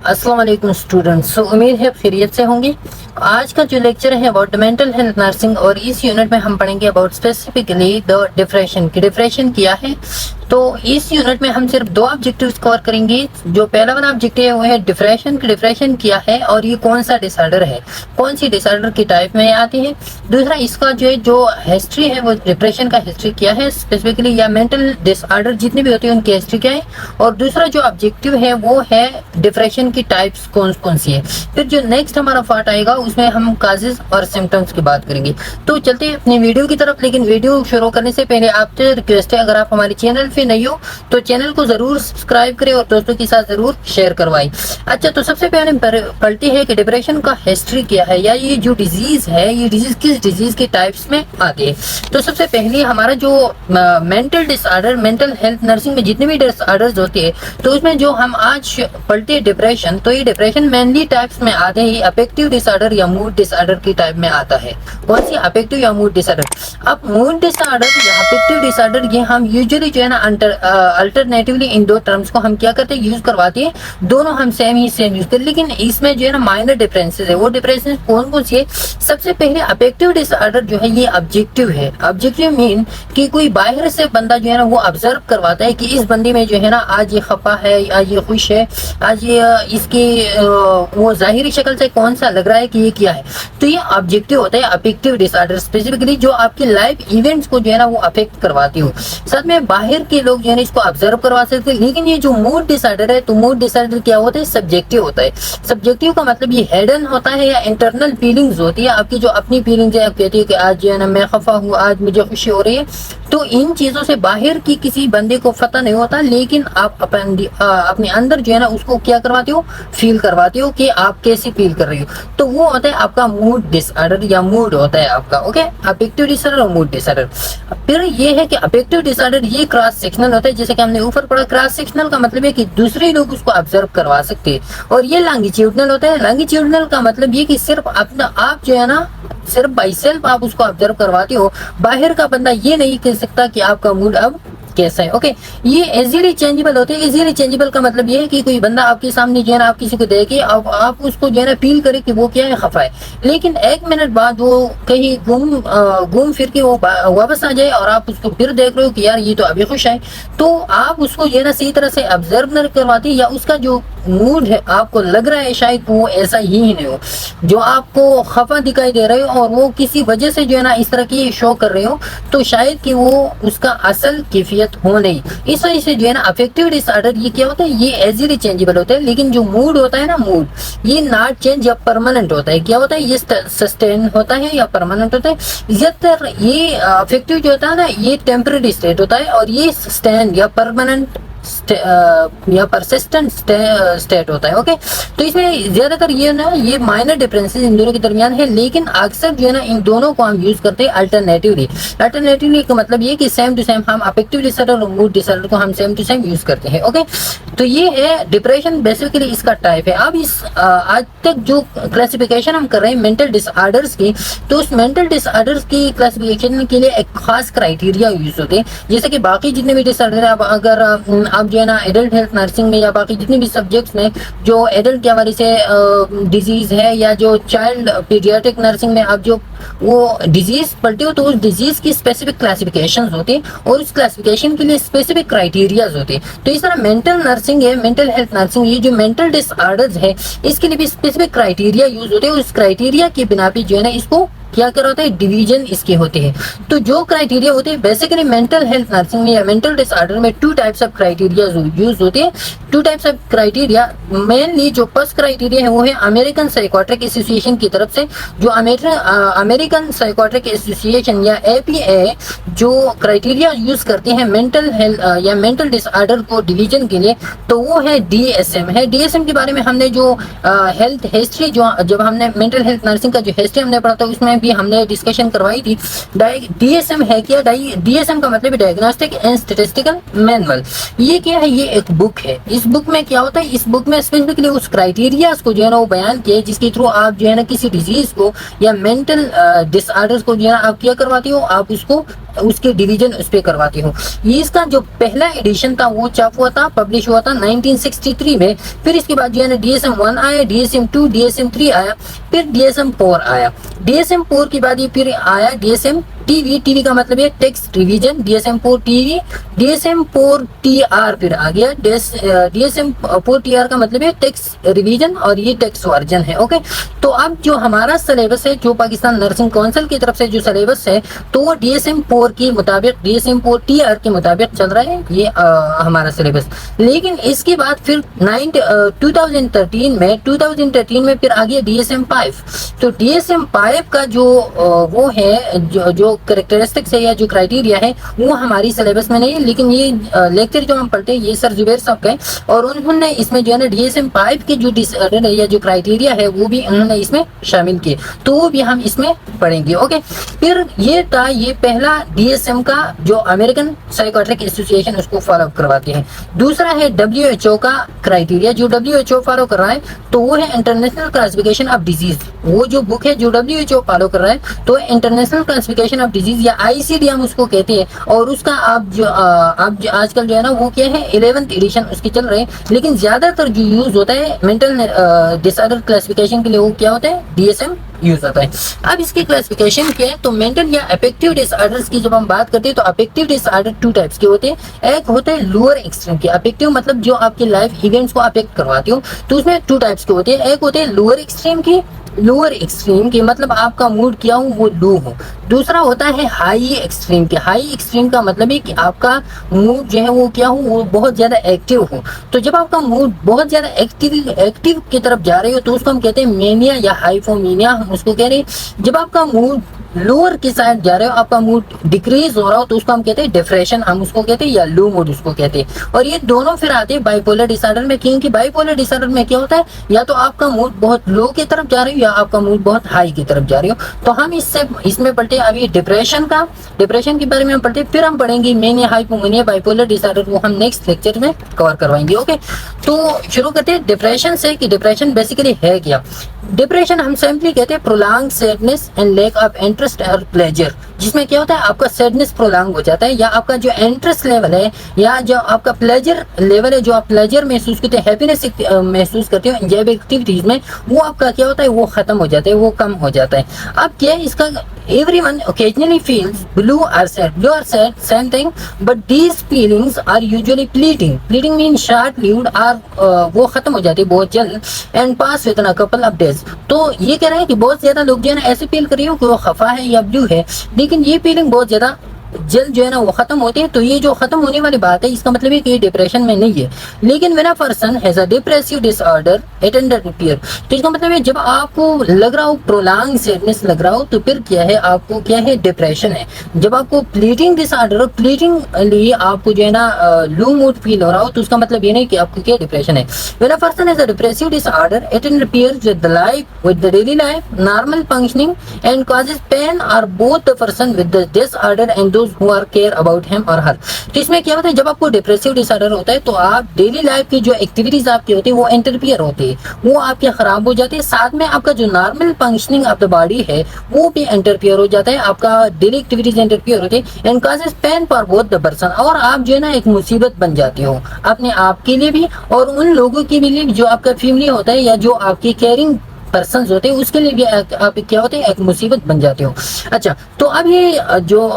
अस्सलाम वालेकुम स्टूडेंट्स। उम्मीद है खैरियत से होंगे। आज का जो लेक्चर है अबाउट मेंटल हेल्थ नर्सिंग और इस यूनिट में हम पढ़ेंगे अबाउट स्पेसिफिकली द डिप्रेशन की डिप्रेशन क्या है। तो इस यूनिट में हम सिर्फ दो ऑब्जेक्टिव्स कवर करेंगे। जो पहला वाला ऑब्जेक्टिव है वो है डिप्रेशन की डिप्रेशन क्या है और ये कौन सा डिसऑर्डर है, कौन सी डिसऑर्डर की टाइप में आती है। दूसरा इसका जो है जो हिस्ट्री है वो डिप्रेशन का हिस्ट्री क्या है स्पेसिफिकली, या मेंटल डिसऑर्डर जितने भी होते हैं उनकी हिस्ट्री क्या है। और दूसरा जो ऑब्जेक्टिव है वो है डिप्रेशन की टाइप्स कौन कौन सी है। फिर जो नेक्स्ट हमारा पार्ट आएगा उसमें हम काजेस और सिम्टम्स की बात करेंगे। तो चलते हैं अपनी वीडियो की तरफ, लेकिन वीडियो शुरू करने से पहले आपसे रिक्वेस्ट है, अगर आप हमारे चैनल पे नहीं हो तो चैनल को जरूर सब्सक्राइब करें और दोस्तों के साथ जरूर शेयर करवाएं। अच्छा, तो सबसे पहले पढ़ते हैं कि डिप्रेशन का हिस्ट्री क्या है, या ये जो डिजीज है ये डिजीज किस डिजीज के टाइप्स में आती है। तो सबसे पहले हमारा जो mental disorder, mental health nursing में जितने भी डिसऑर्डर्स होते हैं तो उसमें जो हम आज पढ़ते हैं डिप्रेशन, तो ये डिप्रेशन मेनली टाइप्स में आते हैं। अफेक्टिव डिसऑर्डर या मूड डिसऑर्डर की टाइप में आता है। कौन सी, अफेक्टिव या मूड डिसऑर्डर। अब मूड डिसऑर्डर या अफेक्टिव डिसऑर्डर ये हम यूजुअली जो है ना अल्टरनेटिवली इन दो टर्म्स को हम क्या करते हैं, यूज करवाते हैं। दोनों हम सेम यूज करते हैं, लेकिन इसमें जो है ना माइनर डिफरेंसेस है। वो डिफरेंसेस कौन कौन सी है। सबसे पहले अफेक्टिव डिसऑर्डर जो है ये ऑब्जेक्टिव है। ऑब्जेक्टिव मीन कि कोई बाहर से बंदा जो है ना वो ऑब्जर्व करवाता है कि इस बंदे में जो है ना आज ये खफा है, आज ये खुश है, आज ये इसकी वो जाहिरी शक्ल से कौन सा लग रहा है कि ये क्या है। तो ये ऑब्जेक्टिव होता है अफेक्टिव डिसऑर्डर, स्पेसिफिकली जो आपकी लाइफ इवेंट्स को जो है ना वो अफेक्ट करवाती हो। साथ में बाहर के लोग जो है इसको ऑब्जर्व करवा सकते हैं। लेकिन ये जो मूड डिसऑर्डर है, तो मूड डिसऑर्डर क्या होता है, सब्जेक्टिव होता है। सब्जेक्टिव का मतलब ये हिडन होता है या इंटरनल फीलिंग्स होती है, आपकी जो अपनी फीलिंग्स है। आप कहती है कि आज जो है ना मैं खफा हूँ, आज मुझे खुशी हो रही है। तो इन चीजों से बाहर की किसी बंदे को पता नहीं होता, लेकिन आप अपने अंदर जो है ना उसको क्या करवाते हो, फील करवाते हो कि आप कैसे फील कर रही हो। तो वो होता है आपका मूड डिसऑर्डर या मूड होता है आपका। ओके, अफेक्टिव डिसऑर्डर और मूड डिसऑर्डर। फिर ये है कि अफेक्टिव डिसऑर्डर ये क्रॉस सेक्शनल होता है, जैसे कि हमने ऊपर पढ़ा। क्रॉस सेक्शनल का मतलब है कि दूसरे लोग उसको ऑब्जर्व करवा सकते हैं। और ये लॉन्गिट्यूडनल होता है। लॉन्गिट्यूडनल का मतलब ये कि सिर्फ अपना आप जो है ना सिर्फ बाई सेल्फ आप उसको ऑब्जर्व करवाते हो। बाहर का बंदा ये नहीं कह सकता कि आपका मूड अब कैसा है। ओके, ये इजीली चेंजेबल होते हैं। इजीली चेंजेबल का मतलब ये है कि कोई बंदा आपके सामने जो है ना आप किसी को देखे, आप उसको जो है ना फील करे कि वो क्या है, खफा है। लेकिन एक मिनट बाद वो कहीं घूम फिर के वो वापस आ जाए और आप उसको फिर देख रहे हो कि यार ये तो अभी खुश है। तो आप उसको जो है ना सही तरह से ऑब्जर्व नहीं करवाते, या उसका जो मूड है आपको लग रहा है शायद वो ऐसा ही नहीं हो। जो आपको खफा दिखाई दे रहे हो और वो किसी वजह से जो है ना इस तरह की शो कर रहे हो, तो शायद कि वो उसका असल कैफियत हो नहीं। इस वजह से जो है ना अफेक्टिव डिसऑर्डर ये क्या होता है, ये इजीली चेंजेबल होता है। लेकिन जो मूड होता है ना, मूड ये नॉट चेंज या परमानेंट होता है। क्या होता है, ये सस्टेन होता है या परमानेंट होता है। ज्यादातर ये अफेक्टिव जो होता है ना ये टेम्परेरी स्टेट होता है, और ये सस्टेन या परमानेंट या परसिस्टेंट स्टेट होता है। ओके, तो इसमें ज्यादातर ये ना ये माइनर डिफरेंसेस इन दोनों के दरमियान है, लेकिन अक्सर जो है ना इन दोनों को हम यूज करते हैं अल्टरनेटिवली। अल्टरनेटिवली का मतलब ये कि सेम टू सेम हम अफेक्टिव डिसऑर्डर और मूड डिसऑर्डर को हम सेम टू सेम यूज करते हैं। ओके, तो ये है डिप्रेशन, बेसिकली इसका टाइप है। अब इस आज तक जो क्लासिफिकेशन हम कर रहे हैं मेंटल डिसऑर्डर्स की, तो उस मेंटल डिसऑर्डर्स की क्लासिफिकेशन के लिए एक खास क्राइटेरिया यूज होते हैं। जैसे कि बाकी जितने भी डिसऑर्डर है, अगर आप जो है ना एडल्ट हेल्थ नर्सिंग में या बाकी जितने भी सब्जेक्ट्स में जो एडल्ट के हवाले से डिजीज है, या जो चाइल्ड पीडियाट्रिक नर्सिंग में आप जो वो डिजीज पढ़ते हो, तो उस डिजीज की स्पेसिफिक क्लासिफिकेशंस होते हैं और उस क्लासिफिकेशन के लिए स्पेसिफिक क्राइटेरियाज होते हैं। तो इस तरह मेंटल नर्सिंग है, मेंटल हेल्थ नर्सिंग, ये जो मेंटल डिसऑर्डर्स है इसके लिए भी स्पेसिफिक क्राइटेरिया यूज होते हैं। उस क्राइटेरिया की बिना पे जो है ना इसको क्या कर होता है, डिवीजन इसके होते हैं। तो जो क्राइटेरिया होते हैं बेसिकली मेंटल हेल्थ नर्सिंग में या मेंटल डिसऑर्डर में two types of criteria use होते हैं। Two types of criteria, mainly जो फर्स्ट क्राइटेरिया है वो है अमेरिकन साइकोट्रिक एसोसिएशन की तरफ से। जो अमेरिकन साइकोट्रिक एसोसिएशन या APA जो क्राइटेरिया यूज करते हैं मेंटल हेल्थ या मेंटल डिसऑर्डर को डिवीजन के लिए, तो वो है DSM है। DSM के बारे में हमने जो हेल्थ हिस्ट्री, जो जब हमने मेंटल हेल्थ नर्सिंग का जो हिस्ट्री हमने पढ़ा था उसमें में भी हमने डिस्कशन करवाई थी। DSM है क्या? DSM का मतलब डायग्नोस्टिक एंड स्टैटिस्टिकल मैनुअल। ये क्या है? ये एक बुक है। इस बुक में क्या होता है? इस बुक में स्पेसिफिकली उस क्राइटेरियाज को जो है ना वो बयान किया है जिसके थ्रू आप जो है ना किसी डिजीज को या मेंटल डिसऑर्डर्स को जो है ना आप क्या करवाते हो, आप उसको उसके डिवीजन उस पे करवाते हो। ये इसका जो पहला एडिशन था वो छाप हुआ था, पब्लिश हुआ था 1963 में। फिर इसके बाद जो है ना DSM 1 आया, DSM 2, DSM 3 आया, फिर DSM 4 आया। DSM 4 के बाद ये फिर आया DSM टीवी का मतलब है text revision, DSM 4 TV, DSM 4 TR फिर आ गया। DSM 4 TR का मतलब है टेक्स्ट रिवीजन और ये टेक्स्ट वर्जन है। ओके, तो अब जो हमारा सिलेबस है, जो पाकिस्तान नर्सिंग काउंसिल की तरफ से जो सिलेबस है, तो वो DSM 4 के मुताबिक, DSM 4 TR के मुताबिक चल रहा है ये हमारा सिलेबस। लेकिन इसके बाद फिर 2013 में फिर आ गया DSM 5। तो DSM 5 का जो वो है जो कैरेक्टरिस्टिक्स है या जो क्राइटेरिया है वो हमारी सिलेबस में नहीं है। लेकिन ये लेक्चर जो हम पढ़ते हैं ये सर जुबैर साहब का है और उन्होंने इसमें जो है ना DSM 5 के जो डिसऑर्डर है या जो क्राइटेरिया है वो भी उन्होंने इसमें शामिल किए, तो वो भी हम इसमें पढ़ेंगे। ओके, फिर ये था ये पहला DSM का जो अमेरिकन साइकोट्रिक एसोसिएशन उसको फॉलो करवाते हैं। दूसरा है WHO का क्राइटेरिया, जो WHO फॉलो कर रहा है तो वो है इंटरनेशनल क्लासिफिकेशन ऑफ डिजीज। वो जो बुक है जो WHO फॉलो कर रहा है तो इंटरनेशनल क्लासिफिकेशन ऑफ डिजीज या ICD हम उसको कहते हैं। और उसका आप जो आजकल जो है ना वो क्या है 11th एडिशन उसकी चल रहे हैं। लेकिन ज्यादातर जो यूज होता है मेंटल डिसऑर्डर क्लासिफिकेशन के लिए वो क्या होता है DSM यूज होता है। अब इसकी क्लासिफिकेशन क्या है? तो मेंटल या अफेक्टिव डिसऑर्डर्स की जब हम बात करते हैं तो अफेक्टिव डिसऑर्डर 2 टाइप्स के होते हैं। एक होते हैं लोअर एक्सट्रीम के, अफेक्टिव मतलब जो आपके लाइफ इवेंट्स को अफेक्ट करवाते हो, तो उसमें 2 टाइप्स के होते हैं। एक होते हैं लोअर एक्सट्रीम की, लोअर एक्सट्रीम के मतलब आपका मूड क्या हो वो लो हो। दूसरा होता है हाई एक्सट्रीम के, हाई एक्सट्रीम का मतलब है कि आपका मूड जो है वो क्या हो वो बहुत ज्यादा एक्टिव हो। तो जब आपका मूड बहुत ज्यादा एक्टिव की तरफ जा रहे हो तो उसको हम कहते हैं मेनिया या हाइपोमेनिया, हम उसको कह रहे हैं। जब आपका मूड लोअर की साइड जा रहे हो, आपका मूड डिक्रीज हो रहा हो, तो उसको हम कहते हैं डिप्रेशन, हम उसको कहते हैं, या लो मूड उसको कहते हैं। और ये दोनों फिर आते हैं बाइपोलर डिसऑर्डर में, क्योंकि बाइपोलर डिसऑर्डर में क्या होता है या तो आपका मूड बहुत लो की तरफ जा रही हो या आपका मूड बहुत हाई की तरफ जा रही हो। तो हम इसमें पढ़ते हैं अभी डिप्रेशन के बारे में हम पढ़ते हैं, फिर हम पढ़ेंगे मेनिया, हाइपोमेनिया, बाइपोलर डिसऑर्डर, वो हम नेक्स्ट लेक्चर में कवर करवाएंगे। ओके, तो शुरू करते हैं डिप्रेशन से कि डिप्रेशन बेसिकली है क्या। डिप्रेशन हम सिंपली कहते हैं prolong sadness and lack of interest और प्लेजर, जिसमें क्या होता है आपका सैडनेस प्रोलॉन्ग हो जाता है या आपका जो इंटरेस्ट लेवल है या जो आपका प्लेजर लेवल है, जो आप प्लेजर महसूस करते हैं, हैप्पीनेस महसूस करते हो एंजॉयबल एक्टिविटीज में, वो आपका क्या होता है वो खत्म हो जाता है, वो कम हो जाता है। अब क्या है इसका, everyone occasionally feels blue or sad, same thing, but these feelings are usually fleeting means short lived और वो खत्म हो जाती है बहुत जल्द and pass within a couple of days। तो ये कह रहे हैं कि बहुत ज्यादा लोग जो है ना ऐसे फील कर रहे हो कि वो खफा है या ब्लू है, लेकिन ये फीलिंग बहुत ज्यादा जल्द जो है ना वो खत्म होती है। तो ये जो खत्म होने वाली बात है इसका मतलब है कि ये डिप्रेशन में नहीं है। लेकिन when a person has a depressive disorder it interfere, तो इसका मतलब है जब आपको लग रहा हो प्रोलॉन्ग सैडनेस लग रहा हो तो फिर क्या है, आपको क्या है डिप्रेशन है। जब आपको फ्लीटिंग डिसऑर्डर, फ्लीटिंग लिए आपको जो है ना लो मूड फील हो रहा हो तो उसका मतलब ये नहीं कि आपको क्या डिप्रेशन है। When a person has a depressive disorder it interferes with the life, with the daily life, normal functioning and causes pain और both the person with the disorder and those who are care about him or her। तो इसमें क्या होता है जब आपको depressive disorder होता है तो आप डेली लाइफ की जो एक्टिविटीज आपकी होती है वो इंटरफियर होती है, वो आपके खराब हो जाती है। साथ में आपका जो normal functioning of the body है वो भी इंटरफियर हो जाता है, आपका डेली एक्टिविटीज इंटरफियर होती है and causes pain for both the person. और आप जो है ना एक मुसीबत बन जाती हो अपने आप के लिए भी और उन लोगों के लिए जो आपका फैमिली होता है या जो आपकी केयरिंग पर्सन होते हैं उसके लिए भी आप क्या होते हैं एक मुसीबत बन जाते हो। अच्छा, तो अब ये जो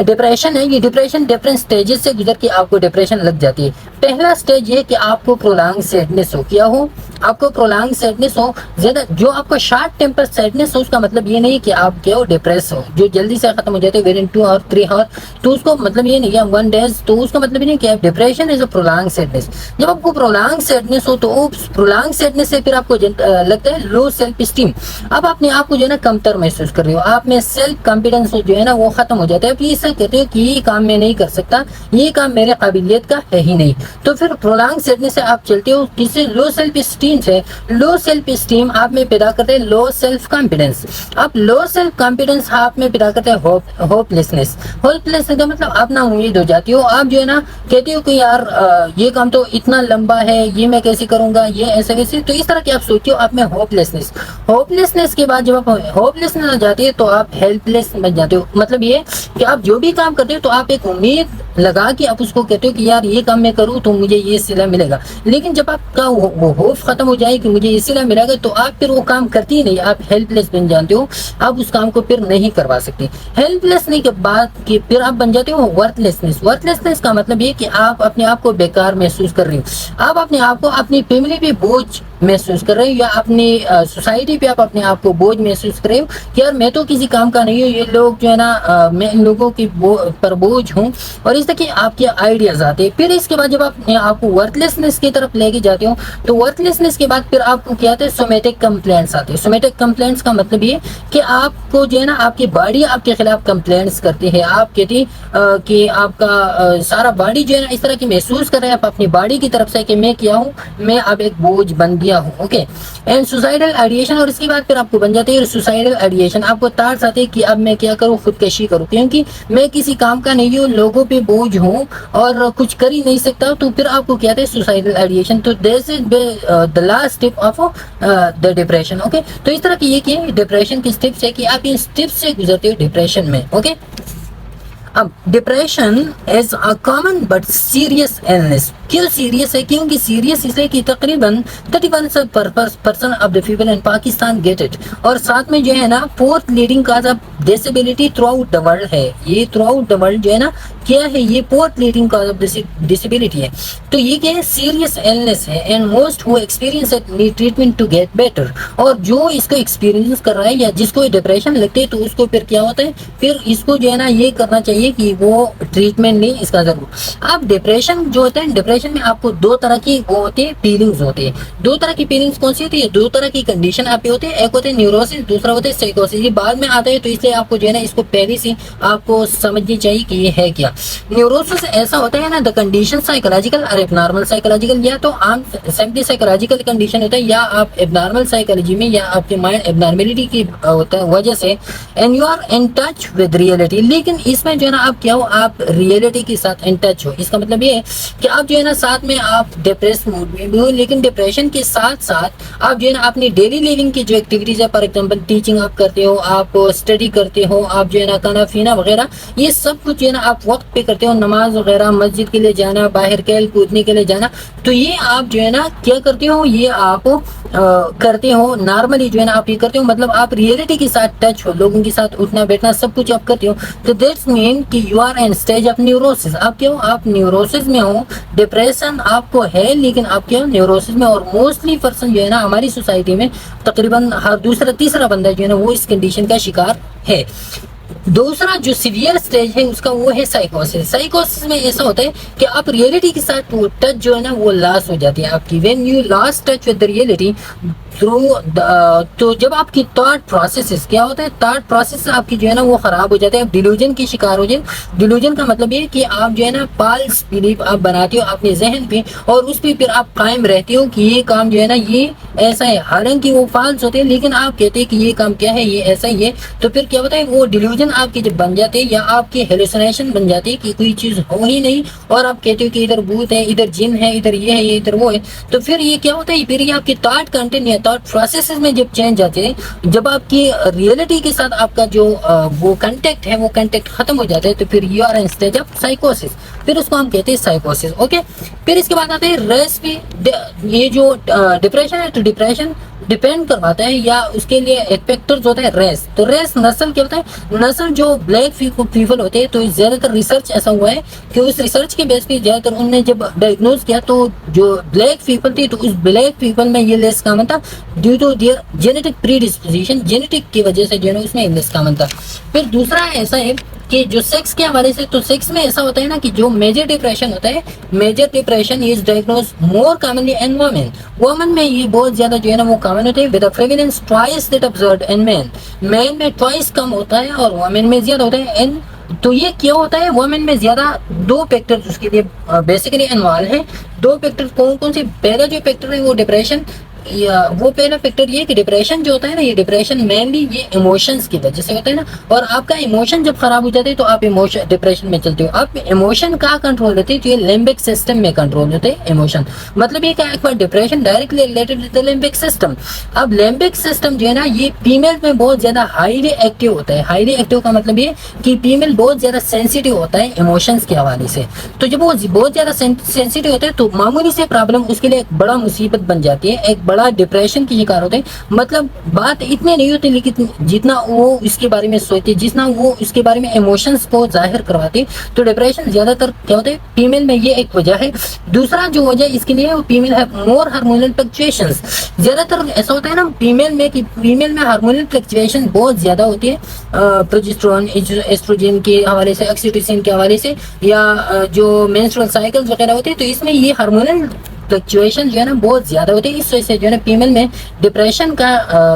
डिप्रेशन है ये डिप्रेशन डिफरेंट स्टेजेस से गुजर के आपको डिप्रेशन लग जाती है। पहला स्टेज ये कि आपको प्रोलॉन्ग सैडनेस हो, क्या हो, आपको प्रोलॉन्ग सैडनेस हो ज्यादा। जो आपको शॉर्ट टेम्पर सैडनेस हो उसका मतलब ये नहीं कि आप क्या हो डिप्रेस हो, जो जल्दी से खत्म हो जाते हैं विद इन 2 और 3 आवर, तो उसको मतलब ये नहीं है 1 डेज, तो उसका मतलब ये नहीं कि depression is a prolong sadness. जब आपको प्रोलॉन्ग सैडनेस हो तो प्रोलॉन्ग सैडनेस से फिर आपको लगता है लो सेल्फ स्टीम, अब अपने आप को जो है ना कमतर महसूस कर रहे हो, आप में सेल्फ कॉन्फिडेंस जो है ना वो खत्म हो जाता है। आप ये कहते हो कि ये काम मैं नहीं कर सकता, ये काम मेरे काबिलियत का है ही नहीं। तो फिर प्रोलॉन्ग सैडनेस से आप चलते हो किसी लो सेल्फ स्टीम से। लो सेल्फ स्टीम आप में पैदा करते हैं लो सेल्फ कॉन्फिडेंस। आप लो सेल्फ कॉन्फिडेंस आप में पैदा करते हैं होपलेसनेस। होपलेसनेस का मतलब आप ना उम्मीद हो जाती हो, आप जो है ना कहते हो कि यार ये काम तो इतना लंबा है, ये मैं कैसे करूंगा, ये ऐसे कैसे, तो इस तरह की आप सोचते हो, आप में होपलेसनेस। होपलेसनेस के बाद जब आप होपलेसनेस आ जाती है तो आप हेल्पलेस बन जाते हो। मतलब ये कि आप जो भी काम करते हो तो आप एक उम्मीद लगा के आप उसको कहते हो कि यार ये काम मैं करूँ तो मुझे ये सिला मिलेगा, लेकिन जब आपका वो होप खत्म हो जाए कि मुझे ये सिला मिलेगा तो आप फिर वो काम करती ही नहीं, आप हेल्पलेस बन जाते हो, आप उस काम को फिर नहीं करवा सकते। हेल्पलेस नहीं के बाद कि फिर आप बन जाते हो वर्थलेसनेस। वर्थलेसनेस का मतलब ये कि आप अपने आप को बेकार महसूस कर रहे हो, आप अपने आप को अपनी फैमिली पे बोझ महसूस कर रहे हो, या अपनी सोसाइटी पे आप अपने आप को बोझ महसूस कर रहे हो कि यार मैं तो किसी काम का नहीं हूँ, ये लोग जो है ना मैं इन लोगों की पर बोझ हूँ, और इस तरह के आपके आइडियाज आते हैं। फिर इसके बाद जब आप आपको वर्थलेसनेस की तरफ लेके जाते हो तो वर्थलेसनेस के बाद फिर आपको क्या आते हैं, सोमेटिक कंप्लेंट्स आते हैं। सोमेटिक कंप्लेंट्स का मतलब ये कि आपको जो है ना आपकी बॉडी आपके खिलाफ कंप्लेंट्स करती है, आप कहती कि आपका सारा बॉडी जो है ना इस तरह की महसूस कर रहे हैं आप अपनी बॉडी की तरफ से कि मैं क्या हूँ, मैं अब एक बोझ बन गया हूँ। ओके, एंड सुसाइडल आइडिएशन, और इसके बाद फिर आपको बन जाती है सुसाइडल आइडिएशन। आपको तार आते हैं कि अब मैं क्या करूँ, खुदकशी करूँ, क्योंकि मैं किसी काम का नहीं हूँ, लोगों पे बोझ हूँ और कुछ कर ही नहीं सकता, तो फिर आपको क्या है, सुसाइडल आइडिएशन। तो this is the last step of the depression. Okay, तो इस तरह की ये कि डिप्रेशन की स्टेप्स है कि आप इन स्टेप्स से गुजरते हो डिप्रेशन में। ओके, अब depression is a common but serious illness. क्यों सीरियस है? क्योंकि सीरियस इसलिए कि तकरीबन 31% of the people in Pakistan get it, और साथ में जो है ना fourth leading cause of disability through out the world है। ये थ्रू आउट द वर्ल्ड जो है ना क्या है, ये fourth leading cause of disability है। तो ये क्या है, सीरियस इलनेस है, and most who experience it need treatment to get better. और जो इसको एक्सपीरियंस कर रहा है या जिसको डिप्रेशन लगती है तो उसको फिर क्या होता है, फिर इसको जो है ना ये करना चाहिए कि वो ट्रीटमेंट नहीं इसका जरूर। अब डिप्रेशन जो होता है, डिप्रेशन में आपको दो तरह की वो होती है, फीलिंग्स होती है। दो तरह की फीलिंग्स कौन सी होती है, दो तरह की कंडीशन आप होते हैं, एक होते हैं न्यूरोसिस, दूसरा होता है साइकोसिस। ये बाद में आता है तो इसलिए आपको जो है ना इसको पहले से आपको समझनी चाहिए कि ये है क्या। न्यूरोसिस ऐसा होता है ना, द कंडीशन साइकोलॉजिकल और एबनॉर्मल साइकोलॉजिकल, या तो आम सिंपली साइकोलॉजिकल कंडीशन होता है, या आप एबनॉर्मल साइकोलॉजी में या आपके माइंड एबनॉर्मेलिटी की होता है वजह से, and you are in touch with reality. लेकिन इसमें जो है ना आप क्या हो, आप रियलिटी के साथ इन टच हो। इसका मतलब ये है कि आप जो है ना साथ में आप डिप्रेस मूड में भी हो, लेकिन डिप्रेशन के साथ साथ आप जो है ना अपनी डेली लिविंग की जो एक्टिविटीज है, फॉर एग्जांपल टीचिंग आप करते हो, आप स्टडी करते हो, आप जो है ना खाना पीना वगैरह ये सब कुछ जो है ना आप वक्त पे करते हो, नमाज वगैरह, मस्जिद के लिए जाना, बाहर खेल कूदने के लिए जाना, तो ये आप जो है ना क्या करते हो, ये आप करते हो नॉर्मली जो है ना आप ये करते हो, मतलब आप रियलिटी के साथ टच हो, लोगों के साथ उठना बैठना सब कुछ आप करते हो। तो दैट्स मीन कि you are in stage of neurosis. आप क्या हो, आप न्यूरोसिस में हो, डिप्रेशन आपको है लेकिन आप क्या हो, न्यूरोसिस में। और मोस्टली पर्सन जो है ना हमारी सोसाइटी में तकरीबन हर दूसरा तीसरा बंदा जो है ना वो इस कंडीशन का शिकार है। दूसरा जो सीवियर स्टेज है उसका वो है साइकोसिस। साइकोसिस में ऐसा होता है कि आप रियलिटी के साथ वो टच जो है ना वो लॉस हो जाती है आपकी। When you loss touch with the reality through तो जब आपकी थॉट प्रोसेस क्या होता है, थॉट प्रोसेस आपकी जो है ना वो खराब हो जाता है, आप डिल्यूजन की शिकार हो जाए। डिल्यूजन का मतलब ये कि आप जो है ना फॉल्स बिलीफ आप बनाते हो अपने जहन पे, और उस पर फिर आप कायम रहते हो कि ये काम जो है ना ये ऐसा है, हालांकि वो फॉल्स होते हैं लेकिन आप कहते हैं कि ये काम क्या है, ये ऐसा ही है। तो फिर क्या होता है, वो डिल्यूजन आपके जब बन जाते हैं या आपके हेलुसिनेशन बन जाते हैं कि कोई चीज हो ही नहीं, और आप कहते हो कि इधर भूत है, इधर जिन है, इधर ये है, इधर वो है। तो फिर ये क्या होता है, फिर ये आपके थॉट कंटेंट या थॉट प्रोसेस में जब चेंज आते हैं, जब आपकी रियलिटी के साथ आपका जो वो कंटेक्ट है वो कंटेक्ट खत्म हो जाता है, तो फिर you are in stage of साइकोसिस। फिर उसको हम कहते हैं साइकोसिस। ओके, फिर इसके बाद आते हैं रेस्ट भी। ये जो डिप्रेशन है तो डिप्रेशन डिपेंड करवाता है या उसके लिए एक फैक्टर्स होता है रेस। तो रेस नस्ल क्या होता है, नस्ल जो ब्लैक पीपल होते हैं, तो ज्यादातर रिसर्च ऐसा हुआ है कि उस रिसर्च के बेस पे ज्यादातर उन्होंने जब डायग्नोज किया तो जो ब्लैक पीपल थी तो उस ब्लैक पीपल में ये लेस कॉमन था due to their genetic predisposition, genetic की वजह से जो है उसमें लेस कॉमन था। फिर दूसरा ऐसा है कि जो सेक्स के हवाले से, तो सेक्स में ऐसा होता है ना कि जो मेजर डिप्रेशन होता है, major depression is diagnose more commonly in women. Women में ये बहुत ज्यादा जो है ना वो कॉमन होते हैं, with a prevalence twice that observed in main. Main में ट्वाइस कम होता है और वुमेन में ज्यादा होता है इन तो ये क्या होता है, वुमेन में ज्यादा दो फैक्टर उसके लिए बेसिकली इन्वॉल्व है। दो फैक्टर कौन कौन से? पहला जो फैक्टर है वो डिप्रेशन, या वो पहला फैक्टर ये कि डिप्रेशन जो होता है ना, ये डिप्रेशन मेनली ये इमोशंस की वजह से होता है ना। और आपका इमोशन जब खराब हो जाते हैं तो आप इमोशन डिप्रेशन में चलते हो। आप इमोशन कहाँ कंट्रोल होते हैं? तो ये लिम्बिक सिस्टम में कंट्रोल होते हैं इमोशन। मतलब ये क्या, एक बार depression directly related with the limbic system. अब लिम्बिक सिस्टम जो है ना, ये फीमेल में बहुत ज्यादा हाईली एक्टिव होता है। हाईली एक्टिव का मतलब ये कि फीमेल बहुत ज्यादा सेंसिटिव होता है इमोशंस के हवाले से। तो जब वो बहुत ज्यादा सेंसिटिव होता है तो मामूली से प्रॉब्लम उसके लिए एक बड़ा मुसीबत बन जाती है, एक बड़ा डिप्रेशन की शिकार होते हैं। मतलब बात इतनी नहीं होती, लेकिन जितना वो इसके बारे में सोचते, जितना वो इसके बारे में इमोशंस को जाहिर करवाते, तो डिप्रेशन ज्यादातर क्या होते हैं फीमेल में, ये एक वजह है। दूसरा जो वजह इसके लिए वो फीमेल है मोर हार्मोनल फ्लक्चुएशंस। ज्यादातर ऐसा होता है ना फीमेल में कि फीमेल में हार्मोनल फ्लक्चुएशन बहुत ज्यादा होती है, प्रोजेस्टेरोन एस्ट्रोजन के हवाले से, ऑक्सीटोसिन के हवाले से, या जो मेंस्ट्रुअल साइकिल्स वगैरह होते हैं, तो इसमें ये हार्मोनल फ्लक्चुएशन जो है ना बहुत ज्यादा होते हैं। इस वजह से जो है ना फीमेल में डिप्रेशन का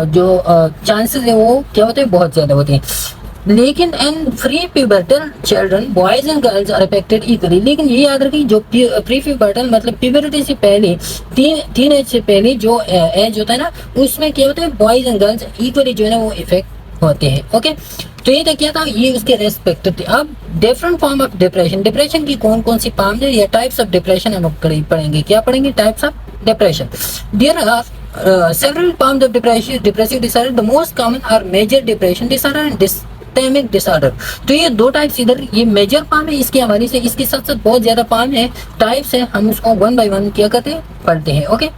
जो चांसेस है वो क्या होते हैं, बहुत ज्यादा होते हैं। लेकिन in free pubertal children boys and girls are affected equally. लेकिन ये याद रखिए, जो प्री प्यूबर्टल मतलब प्यूबर्टी से पहले, तीन एज से पहले जो एज होता है ना, उसमें क्या होता है बॉयज एंड गर्ल्स इक्वली जो है ना वो इफेक्ट होते हैं। ओके, तो ये क्या था, ये उसके रेस्पेक्ट थे। अब different form of depression, depression की कौन कौन सी फॉर्म है या टाइप्स ऑफ डिप्रेशन हम पढ़ेंगे। क्या पढ़ेंगे? Types of depression. There are several forms of depression, depressive disorder. The most common are major depression disorder and systemic disorder. तो ये दो टाइप्स इधर ये मेजर फॉर्म है इसके हवाले से। इसके साथ साथ बहुत ज्यादा फॉर्म है, टाइप्स है, हम उसको वन बाय वन क्या करते हैं, पढ़ते हैं। ओके,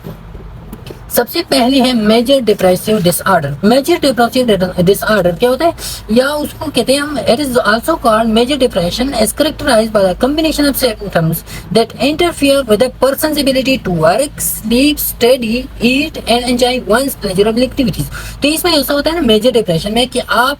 सबसे पहले है major depressive disorder. Major depressive disorder क्या होता है, या उसको कहते हैं हम, it is also called major depression, is characterised by the combination of symptoms that interfere with a person's ability to work, sleep, study, eat and enjoy once pleasurable activities. तो इसमें ऐसा होता है ना मेजर डिप्रेशन में कि आप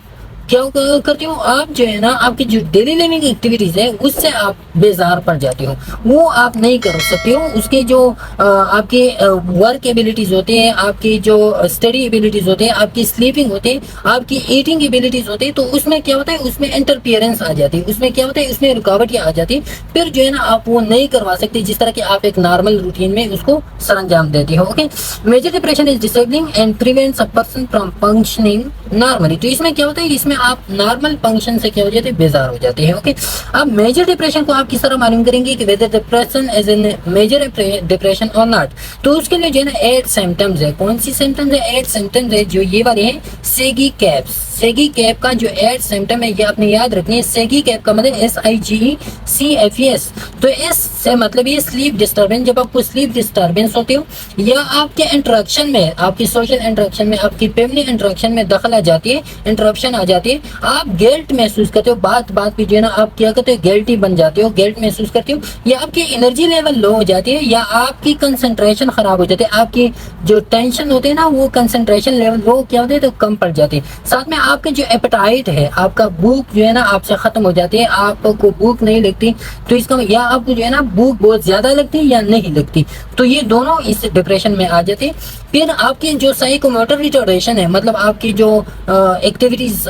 क्या करते हो, आप जो है ना आपकी जो डेली लिविंग एक्टिविटीज है उससे आप बेजार पड़ जाते हो, वो आप नहीं कर सकते हो। उसके जो आपके वर्क एबिलिटीज होते हैं, आपकी जो स्टडी एबिलिटीज होते हैं, आपकी स्लीपिंग होते हैं, आपकी ईटिंग एबिलिटीज होते हैं, तो उसमें क्या होता है, उसमें इंटरफियरेंस आ जाती है, उसमें क्या होता है, उसमें रुकावटें आ जाती है। फिर जो है ना आप वो नहीं करवा सकते जिस तरह के आप एक नॉर्मल रूटीन में उसको सरंजाम देते हो। Okay, major depression is disabling and prevents a person from functioning normally. तो इसमें क्या होता है, इसमें आप नॉर्मल फंक्शन से क्या हो जाते हैं, बेजार हो जाते हैं। ओके, अब मेजर डिप्रेशन को आप किस तरह मालूम करेंगे कि whether depression is in major depression और नॉट। तो उसके लिए जो है ना 8 सिम्टम्स है। कौन सी सिम्टम्स है? 8 सिम्टम्स है जो ये वाले हैं सेगी कैप्स। सेगी कैप का जो 8 सिम्टम है ये आपने याद रखनी है। सेगी कैप का मतलब SIGECFES। तो इससे मतलब ये स्लीप डिस्टर्बेंस, जब आपको स्लीप डिस्टर्बेंस होती हो या आपके इंटरेक्शन में, आपकी सोशल इंटरेक्शन में, आपकी फैमिली इंटरेक्शन में दखल आ जाती है, इंटरप्शन आ जाती है, आप गिल्ट महसूस करते हो, बात बात पे जो है ना आप क्या करते हो, गिल्टी बन जाते हो, गिल्ट महसूस करते हो, या आपकी एनर्जी लेवल लो हो जाती है, या आपकी कंसंट्रेशन खराब हो जाती है, आपकी जो टेंशन होते हैं ना वो कंसंट्रेशन लेवल वो क्या होते हैं तो कम पड़ जाती है। साथ में आपके जो एपेटाइट है, आपका भूख जो है ना आपसे खत्म हो जाती है, आपको भूख नहीं लगती, तो इसका या आपको जो है ना भूख बहुत ज्यादा लगती है या नहीं लगती, तो ये दोनों इस डिप्रेशन में आ जाते हैं। फिर आपकी जो साइकोमोटर रिटार्डेशन है, मतलब आपकी जो एक्टिविटीज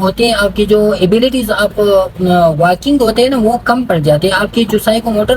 होती हैं, आपकी जो एबिलिटीज, आप वॉकिंग होते हैं ना वो कम पड़ जाते हैं, आपकी जो साइकोमोटर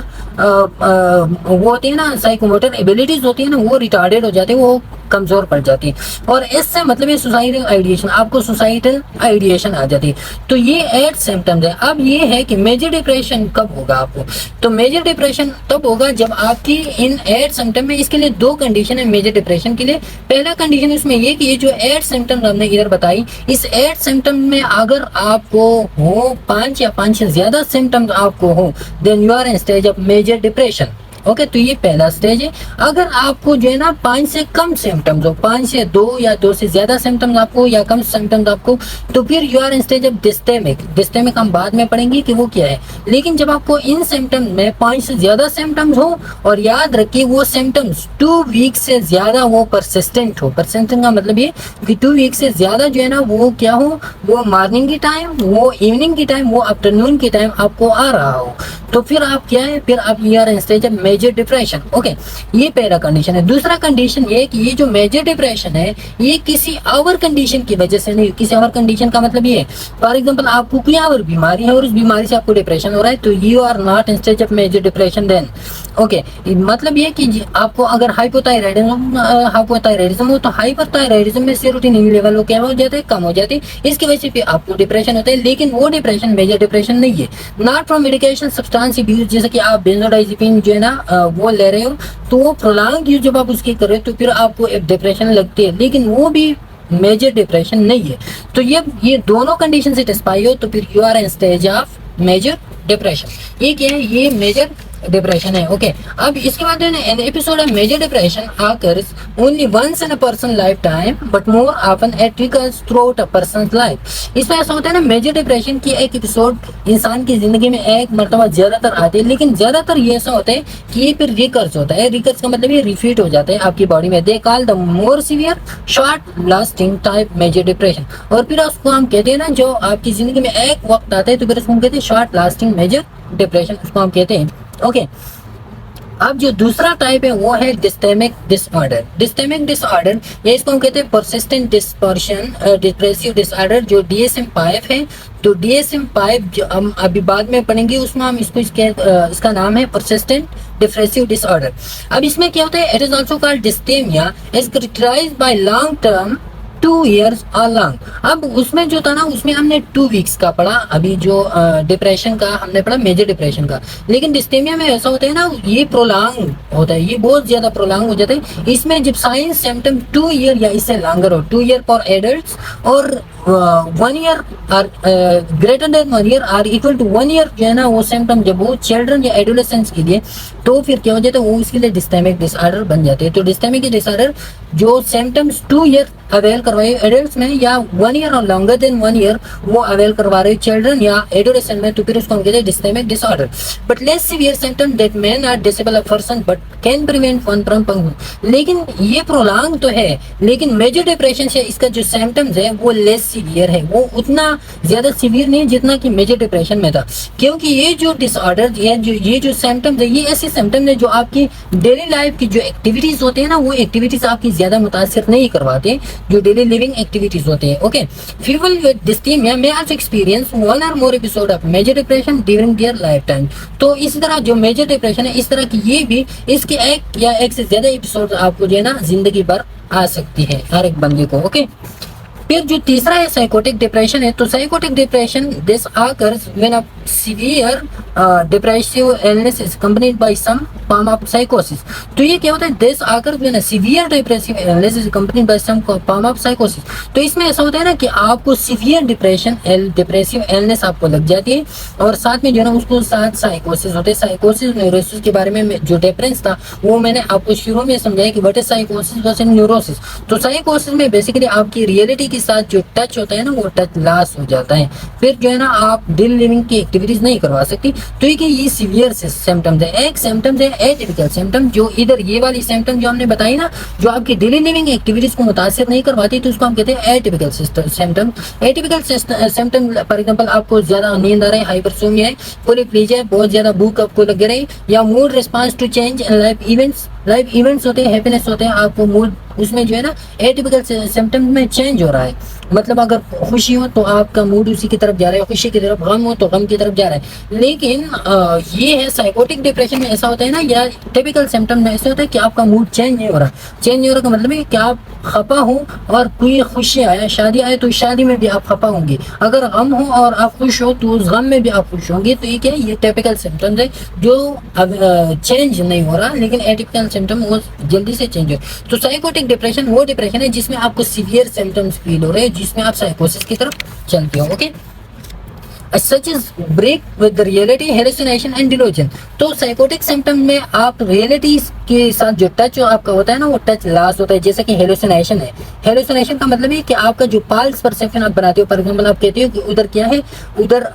वो होती है ना, साइकोमोटर एबिलिटीज होती है ना वो रिटार्डेड हो जाती है, वो कमजोर पड़ जाती है। और इससे मतलब ये सुसाइडल आइडिएशन, आपको सुसाइडल आइडिएशन आ जाती है। तो ये 8 सिम्टम्स है। अब ये है कि मेजर डिप्रेशन कब होगा आपको, तो मेजर डिप्रेशन तब होगा जब आपकी इन 8 सिम्टम में, इसके लिए 2 कंडीशन है मेजर डिप्रेशन के लिए। पहला कंडीशन इसमें ये कि ये जो 8 सिम्टम्स हमने इधर बताई, इस 8 सिम्टम में अगर आपको हो 5 या 5 से ज्यादा सिम्टम्स आपको हो, then you are in stage of major depression. Okay, तो ये पहला स्टेज है। अगर आपको जो है ना 5 से कम सिम्टम्स हो, 5 से 2 या 2 से ज्यादा सिम्टम्स आपको या कम सिम्टम्स आपको, तो फिर you are in stage of dysthymic. Dysthymic हम बाद में पढ़ेंगे कि वो क्या है। लेकिन जब आपको इन सिम्टम्स में 5 से ज्यादा सिम्टम्स हो, और याद रखिए वो सिम्टम्स 2 वीक से ज्यादा वो परसिस्टेंट हो। परसिस्टेंट का मतलब ये कि 2 वीक से ज्यादा जो है ना वो क्या हो, वो मॉर्निंग की टाइम, वो इवनिंग की टाइम, वो आफ्टरनून की टाइम आपको आ रहा हो, तो फिर आप क्या है, फिर आप you are in stage of major depression. Okay, ये पहला कंडीशन है। दूसरा कंडीशन ये कि ये जो मेजर डिप्रेशन है ये किसी और कंडीशन की वजह से नहीं। किसी और कंडीशन का मतलब ये है, फॉर एग्जांपल आपको कोई और बीमारी है और उस बीमारी से आपको डिप्रेशन हो रहा है, तो you are not in stage of major depression then. Okay, मतलब ये कि आपको अगर हाइपोथायराइडिज्म हो तो हाइपरथायराइडिज्म में सेरोटोनिन लेवल वो क्या हो जाता है, कम हो जाती है, इसकी वजह से फिर आपको डिप्रेशन होता है। लेकिन वो डिप्रेशन मेजर डिप्रेशन नहीं है। Not from medication substance abuse, जैसे कि आप बेंजोडाइजिपिन जो है ना वो ले रहे हो, तो वो प्रोलॉन्ग यूज जब आप उसकी कर रहे हो तो फिर आपको एक डिप्रेशन लगती है, लेकिन वो भी मेजर डिप्रेशन नहीं है। तो ये दोनों कंडीशन सेटिस्फाई हो तो फिर you are in stage of major depression. ये क्या है, ये मेजर डिप्रेशन है। ओके, अब इसके बाद an episode of major depression occurs only once in a person lifetime but more often it recurs throughout a person's life। इसमें ऐसा होता है ना, मेजर डिप्रेशन की एक एपिसोड इंसान की जिंदगी में एक मरतबा ज्यादातर आती है, लेकिन ज्यादातर ये ऐसा होता है कि ये फिर रिकर्स होता है। रिकर्स का मतलब ये रिपीट हो जाता है आपकी बॉडी में। They call the more severe short lasting type major depression. और फिर उसको हम कहते हैं ना, जो आपकी जिंदगी में एक वक्त आता है तो फिर उसको हम कहते हैं शॉर्ट लास्टिंग मेजर डिप्रेशन, उसको हम कहते हैं। ओके, अब जो दूसरा टाइप है वो है डिस्टेमिक डिसऑर्डर। डिस्टेमिक डिसऑर्डर या इसको हम कहते हैं परसिस्टेंट डिस्पर्शन डिप्रेसिव डिसऑर्डर, जो DSM-5 है। तो DSM-5 जो हम अभी बाद में पढ़ेंगे उसमें हम इसका नाम है परसिस्टेंट डिप्रेसिव डिसऑर्डर। अब इसमें क्या होता है, it is also called dysthymia, is characterised by long term 2 years or long। अब उसमें जो था ना, उसमें हमने 2 weeks का पढ़ा, अभी जो डिप्रेशन का हमने पढ़ा मेजर डिप्रेशन का। लेकिन डिस्टेमिया में ऐसा होता है ना, ये प्रोलॉन्ग होता है, ये बहुत ज्यादा प्रोलॉन्ग हो जाता है। इसमें जब साइंस सिम्टम 2 year या इससे लॉन्गर हो, 2 year फॉर एडल्ट्स और 1 year और ग्रेटर देन 1 year और इक्वल टू 1 year जो है ना, वो सिम्टम जब वो चिल्ड्रन या एडोलेसेंट्स के लिए, तो फिर क्या हो जाता है, वो इसके लिए डिस्टेमिक डिसऑर्डर बन जाते हैं। तो डिस्टेमिक डिसऑर्डर जो सिम्टम्स 2 year अवेल करवाए एडल्ट्स में या 1 year और लॉन्गर देन 1 year वो अवेल करवा रहे चिल्ड्रन या एडोलेसेंट में, तो फिर उसको हम कहते हैं dysthymic disorder. But less severe symptom that may not disable a person but can prevent one from पंग। लेकिन ये प्रोलॉन्ग तो है, लेकिन मेजर डिप्रेशन से इसका जो सिम्टम्स है वो लेस सीवियर है, वो उतना ज्यादा सीवियर नहीं जितना कि मेजर डिप्रेशन में था। क्योंकि ये जो डिसऑर्डर ये जो सिम्टम्स है, ये ऐसे सिम्टम्स है जो आपकी डेली लाइफ की जो एक्टिविटीज होते हैं ना, वो एक्टिविटीज आपकी ज्यादा मुतासिर नहीं करवाते, जो डेली लिविंग एक्टिविटीज होते हैं। Okay, people with dysthymia may also experience 1 or more episode of major depression during their lifetime. तो इसी तरह जो मेजर डिप्रेशन है, इस तरह की ये भी इसके एक या एक से ज्यादा एपिसोड आपको जो है ना जिंदगी भर आ सकती है हर एक बंदे को। ओके, फिर जो तीसरा है साइकोटिक डिप्रेशन है। तो psychotic depression this occurs when a severe depressive illness is accompanied by some form of psychosis। तो ये क्या होता है, this occurs when a severe depressive illness is accompanied by some form of psychosis। तो इसमें ऐसा होता है ना कि आपको सीवियर डिप्रेसिव इलनेस आपको लग जाती है और साथ में जो है ना उसको साथ साइकोसिस होते हैं। साइकोसिस न्यूरोसिस के बारे में जो डिफरेंस था वो मैंने आपको शुरू में समझाया कि व्हाट इज साइकोसिस वर्सेस न्यूरोसिस। तो साइकोसिस में बेसिकली आपकी रियलिटी के साथ जो टच होता है ना, वो टच लॉस हो जाता है, फिर जो है ना आप डेली लिविंग की एक्टिविटीज नहीं करवा सकती। तो ये सीवियर सिम्टम्स है। एक सिम्टम्स है एटिपिकल सिम्टम, जो इधर ये वाली सिम्टम जो हमने बताई ना, जो आपकी डेली लिविंग एक्टिविटीज को मुतासिर नहीं करवाती, तो उसको हम कहते हैं atypical symptom. Atypical symptom for example आपको ज्यादा नींद आ रही है, हाइपरसोनिया है, पोलीप्लेजिया है, बहुत ज्यादा भूख आपको लग रही है, या mood response to change in life events होते हैं, हैप्पीनेस होते हैं, आपको मूड उसमें जो है ना एटिपिकल सिम्टम में चेंज हो रहा है। मतलब अगर खुशी हो तो आपका मूड उसी की तरफ जा रहा है, खुशी की तरफ, गम हो तो गम की तरफ जा रहा है। लेकिन ये है साइकोटिक डिप्रेशन में ऐसा होता है ना, या टिपिकल सिम्टम में ऐसा होता है कि आपका मूड चेंज नहीं हो रहा। चेंज नहीं हो रहा का मतलब है कि आप खपा हो और कोई खुशी आया, शादी आए तो शादी में भी आप खपा होंगे, अगर गम हो और आप खुश हो तो उस गम में भी आप खुश होंगे। तो ये क्या है, ये टिपिकल सिम्टम्स है जो अब चेंज नहीं हो रहा, लेकिन एटिपिकल सिम्टम वो जल्दी से चेंज हो। तो साइकोटिक डिप्रेशन वो डिप्रेशन है जिसमें आपको सीवियर सिम्टम्स फील हो रहे हैं, जिसमें आप साइकोसिस की तरफ चलते हो। Okay, such as break with the reality, hallucination and delusion। तो साइकोटिक सिम्टम में आप रियलिटी के साथ जो टच आपका होता है ना, वो टच लॉस होता है। जैसे कि हेलुसिनेशन है। हेलुसिनेशन का मतलब है कि आपका जो पाल्स परसेप्शन आप बनाते हो, फॉर एग्जांपल आप कहते हो कि उधर क्या है, उधर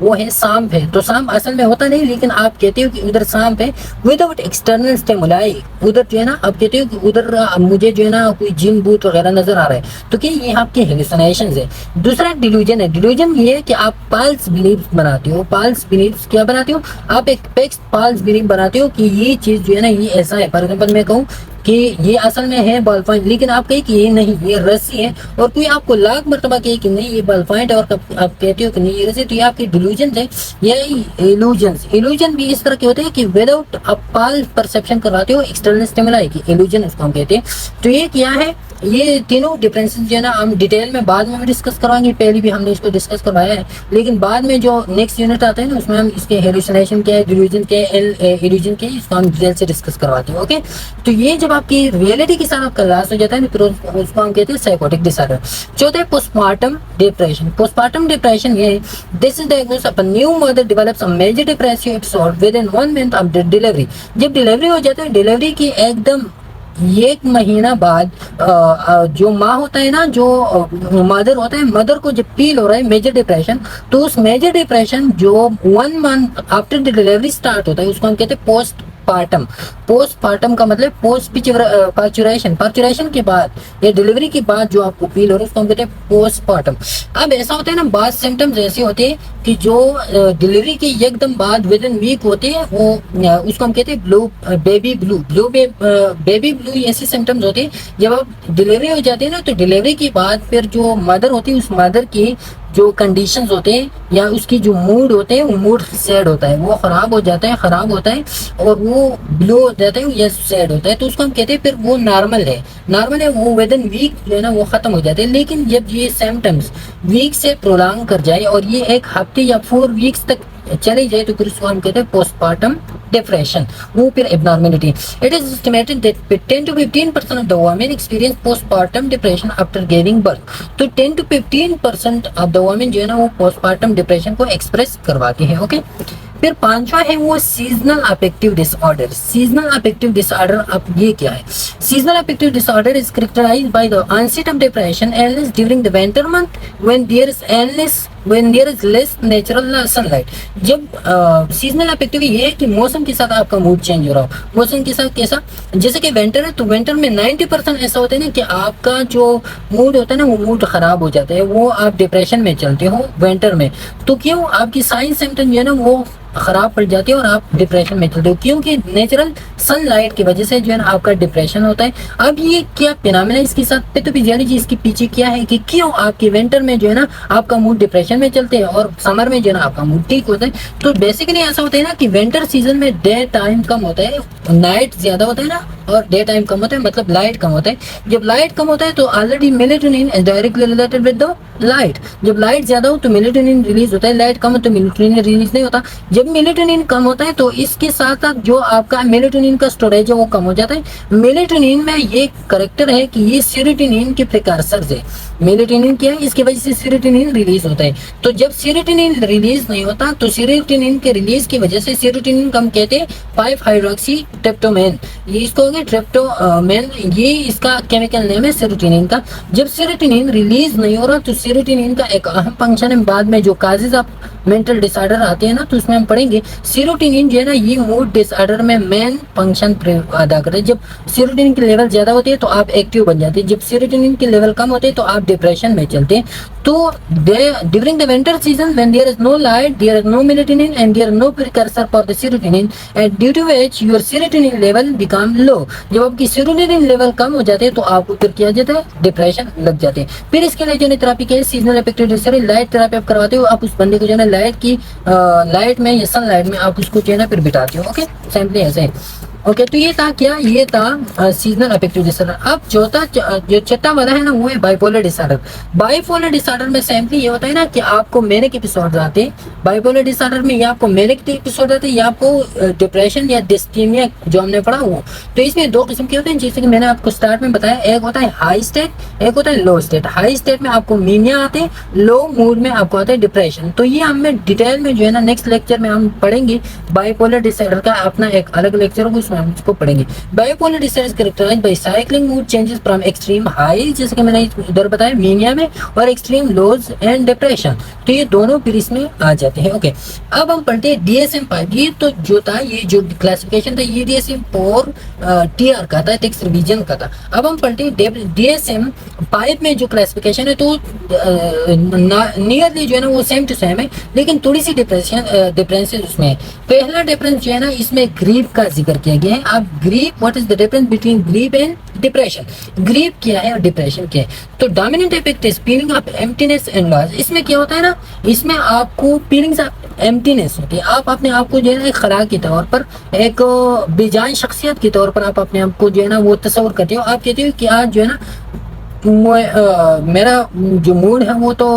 वो है सांप है, तो सांप असल में होता नहीं, लेकिन आप कहते हो कि उधर सांप है विदाउट एक्सटर्नल स्टिमुलाई। उधर जो है ना आप कहते हो कि उधर मुझे जो है ना कोई जिन भूत वगैरह नजर आ रहा है, तो क्या ये आपके हेलुसिनेशन है। दूसरा डिल्यूजन है। डिल्यूजन ये है कि आप पाल्स बिलीफ बनाते हो। पाल्स बिलीफ क्या बनाते हो? आप एक फिक्स पाल्स बिलीफ बनाते हो कि ये चीज जो है ना ये ऐसा है। फॉर एग्जाम्पल मैं कहूँ कि ये असल में है बॉल पॉइंट, लेकिन आप कहे कि ये नहीं, ये रस्सी है, और कोई आपको लाख मरतबा कहे कि नहीं ये बॉल पॉइंट है, और आप कहते हो कि नहीं ये रस्सी, तो ये आपकी डिल्यूजन है या इल्यूजन भी इस तरह के होते हैं कि विदाउट आप पाल परसेप्शन करवाते हो एक्सटर्नल स्टिमुलाई की, इल्यूजन उसको हम कहते हैं। तो ये क्या है, ये तीनों डिफरेंसेस जो है ना हम डिटेल में बाद में भी डिस्कस करवाएंगे, पहले भी हमने इसको डिस्कस करवाया है, लेकिन बाद में जो नेक्स्ट यूनिट आता है ना उसमें हम इसके हेलुसिनेशन क्या है, डिल्यूजन क्या है, इल्यूजन क्या है, इसको हम डिटेल से डिस्कस करवाते हैं। ओके, तो ये जब आपकी रियलिटी के साथ आपका लॉस हो जाता है फिर उसको हम कहते हैं साइकोटिक डिसऑर्डर। चौथा है पोस्टमार्टम डिप्रेशन। पोस्टमार्टम डिप्रेशन ये this is diagnosis of a new mother develops a major depressive episode within 1 month of delivery. जब डिलीवरी हो जाता है, डिलीवरी की एकदम 1 महीना बाद जो माँ होता है ना, जो मदर होता है, मदर को जब फील हो रहा है मेजर डिप्रेशन, तो उस मेजर डिप्रेशन जो 1 month after the delivery start होता है उसको हम कहते हैं पोस्ट पार्टम। पोस्टपार्टम का मतलब पोस्ट पार्चुरेशन के बाद या डिलीवरी के बाद जो आपको फील हो रहा है उसको हम कहते हैं पोस्टपार्टम। अब ऐसा होता है ना, बाद सिम्टम्स ऐसे होते हैं कि जो डिलीवरी के एकदम बाद विद इन वीक होते हैं, वो उसको हम कहते हैं बेबी ब्लू ऐसे सिम्टम्स होते हैं। जब आप डिलीवरी हो जाती है ना, तो डिलीवरी के बाद फिर जो मदर होती है उस मदर की जो कंडीशंस होते हैं या उसकी जो मूड होते हैं, वो मूड सैड होता है, वो खराब हो जाता है, और वो ब्लू हो जाता है या सैड होता है, तो उसको हम कहते हैं फिर वो नॉर्मल है, वो विद इन वीक जो है ना वो खत्म हो जाते हैं। लेकिन जब ये सिम्टम्स वीक से प्रोलॉन्ग कर जाए और ये 1 हफ्ते या 4 वीक्स तक चली जाए, तो फिर उसको हम कहते हैं पोस्टपार्टम डिप्रेशन, वो फिर abnormality. It is estimated that 10 to 15% of the women experience postpartum depression after giving birth. तो 10 to 15% ऑफ द वुमेन जो है ना वो पोस्टपार्टम डिप्रेशन को एक्सप्रेस करवाती है। ओके, फिर 5वां है वो seasonal affective disorder. Seasonal affective disorder, अब ये क्या है? Seasonal affective disorder is characterised by the onset of depression illness during the winter month when there is less natural sunlight। जब सीजनल अफेक्टिव ये है कि मौसम के साथ आपका मूड चेंज हो रहा हो। मौसम के साथ कैसा? जैसे कि विंटर है, तो विंटर में 90% ऐसा होता है ना कि आपका जो मूड होता है ना वो मूड खराब हो जाता है, वो आप डिप्रेशन में चलते हो विंटर में। तो क्यों? आपकी साइन सिम्टम जो है ना वो खराब पड़ जाती है और आप डिप्रेशन में चलते हो, क्योंकि नेचुरल सनलाइट की वजह से जो है ना आपका डिप्रेशन होता है। अब ये क्या फिनोमेना इसके साथ पैथोफिजियोलॉजी इसके पीछे क्या है कि क्यों आपके विंटर में जो है ना आपका मूड डिप्रेशन में चलते हैं और समर में जो है ना आपका मूड ठीक होता है। तो बेसिकली ऐसा होता है ना कि विंटर सीजन में डे टाइम कम होता है, नाइट ज्यादा होता है ना, और डे टाइम कम होता है, मतलब लाइट कम होता है। जब लाइट कम होता है तो already melatonin is directly related with the light. जब लाइट ज्यादा हो तो मेलेटोनिन रिलीज होता है, लाइट कम हो तो मेलेटोनिन रिलीज नहीं होता। जब मेलेटोनिन कम होता है तो इसके साथ साथ जो आपका मेलेटोनिन का स्टोरेज है वो कम हो जाता है। मेलेटोनिन में ये करेक्टर है कि ये सेरोटोनिन के प्रिकर्सर है। मेलेटोनिन क्या है? इसकी वजह से सेरोटोनिन रिलीज होता है। तो जब सेरोटोनिन रिलीज नहीं होता तो सेरोटोनिन के रिलीज की वजह से सेरोटोनिन को हम कहते हैं 5 हाइड्रोक्सी ट्रिप्टोमेन, ये इसको हो गया ट्रिप्टोमेन, ये इसका केमिकल नेम है सेरोटोनिन का। जब सेरोटोनिन रिलीज नहीं हो रहा तो सेरोटोनिन का एक अहम फंक्शन है, बाद में जो काजेज ऑफ मेंटल डिसऑर्डर आते हैं ना तो उसमें हम पढ़ेंगे। सेरोटोनिन जो है ना ये मूड डिसऑर्डर में मेन फंक्शन अदा करता है। जब सेरोटोनिन की लेवल ज्यादा होती है तो आप एक्टिव बन जाते हैं, जब सेरोटोनिन की लेवल कम होते हैं तो आप डिप्रेशन में चलते हैं। तो during the winter season when there is no light, there is no melatonin and there is no precursor for the serotonin and due to which your serotonin level become low. जब आपकी serotonin level कम हो जाते हैं तो आपको फिर क्या जाता है? डिप्रेशन लग जाते हैं। फिर इसके लिए जो थेरेपी के seasonal affective disorder light therapy आप करवाते हो, आप उस बंदे को जो है ना लाइट में या सनलाइट में आप उसको जो है ना फिर बिठाते हो। ओके, सिंपली ऐसे। ओके, तो ये था क्या? ये था सीजनल अफेक्टिव डिसऑर्डर। अब जो छठा वाला है ना वो है बाइपोलर डिसऑर्डर। बाइपोलर डिसऑर्डर में सिंपली ये होता है ना कि आपको मैनिक एपिसोड आते हैं। बाइपोलर डिसऑर्डर में या आपको मैनिक एपिसोड आते हैं या आपको डिप्रेशन या डिस्टीमिया जो हमने पढ़ा वो। तो इसमें 2 किस्म के होते हैं, जैसे कि मैंने आपको स्टार्ट में बताया, एक होता है हाई स्टेट, एक होता है लो स्टेट। हाई स्टेट में आपको मीनिया आते हैं, लो मूड में आपको आता है डिप्रेशन। तो ये हमें डिटेल में जो है ना नेक्स्ट लेक्चर में हम पढ़ेंगे। बाइपोलर डिसऑर्डर का अपना एक अलग लेक्चर होगा, उसमें हम इसको पढ़ेंगे। Bipolar disorder characterized by cycling mood changes from extreme high, जैसे कि मैंने इधर बताया मीनिया में, और एक्सट्रीम लोज एंड डिप्रेशन, तो ये दोनों फिर इसमें आ जाते हैं। ओके, अब हम पढ़ते हैं DSM-5। ये तो जो था, ये जो क्लासिफिकेशन था, ये DSM-4 TR का था, टेक्स्ट रिवीजन का था। अब हम पढ़ते हैं DSM-5 में जो क्लासिफिकेशन है, तो नियरली जो है ना वो सेम टू सेम है, लेकिन थोड़ी सी डिफरेंसेस उसमें है। पहला डिफरेंस जो है ना, इसमें ग्रीफ का जिक्र किया गया है। अब grief, what is the difference between grief and depression? Grief क्या है और डिप्रेशन क्या है? तो dominant effect is feeling of emptiness and loss. इसमें क्या होता है ना, इसमें आपको फीलिंग्स ऑफ एम्प्टीनेस होती है। आप अपने आप को जो है ना एक खराब के तौर पर, एक बेजान शख्सियत के तौर पर आप अपने आप को जो है ना वो तस्वर करते हो। आप कहते हो कि आज जो है ना मेरा जो मूड है वो तो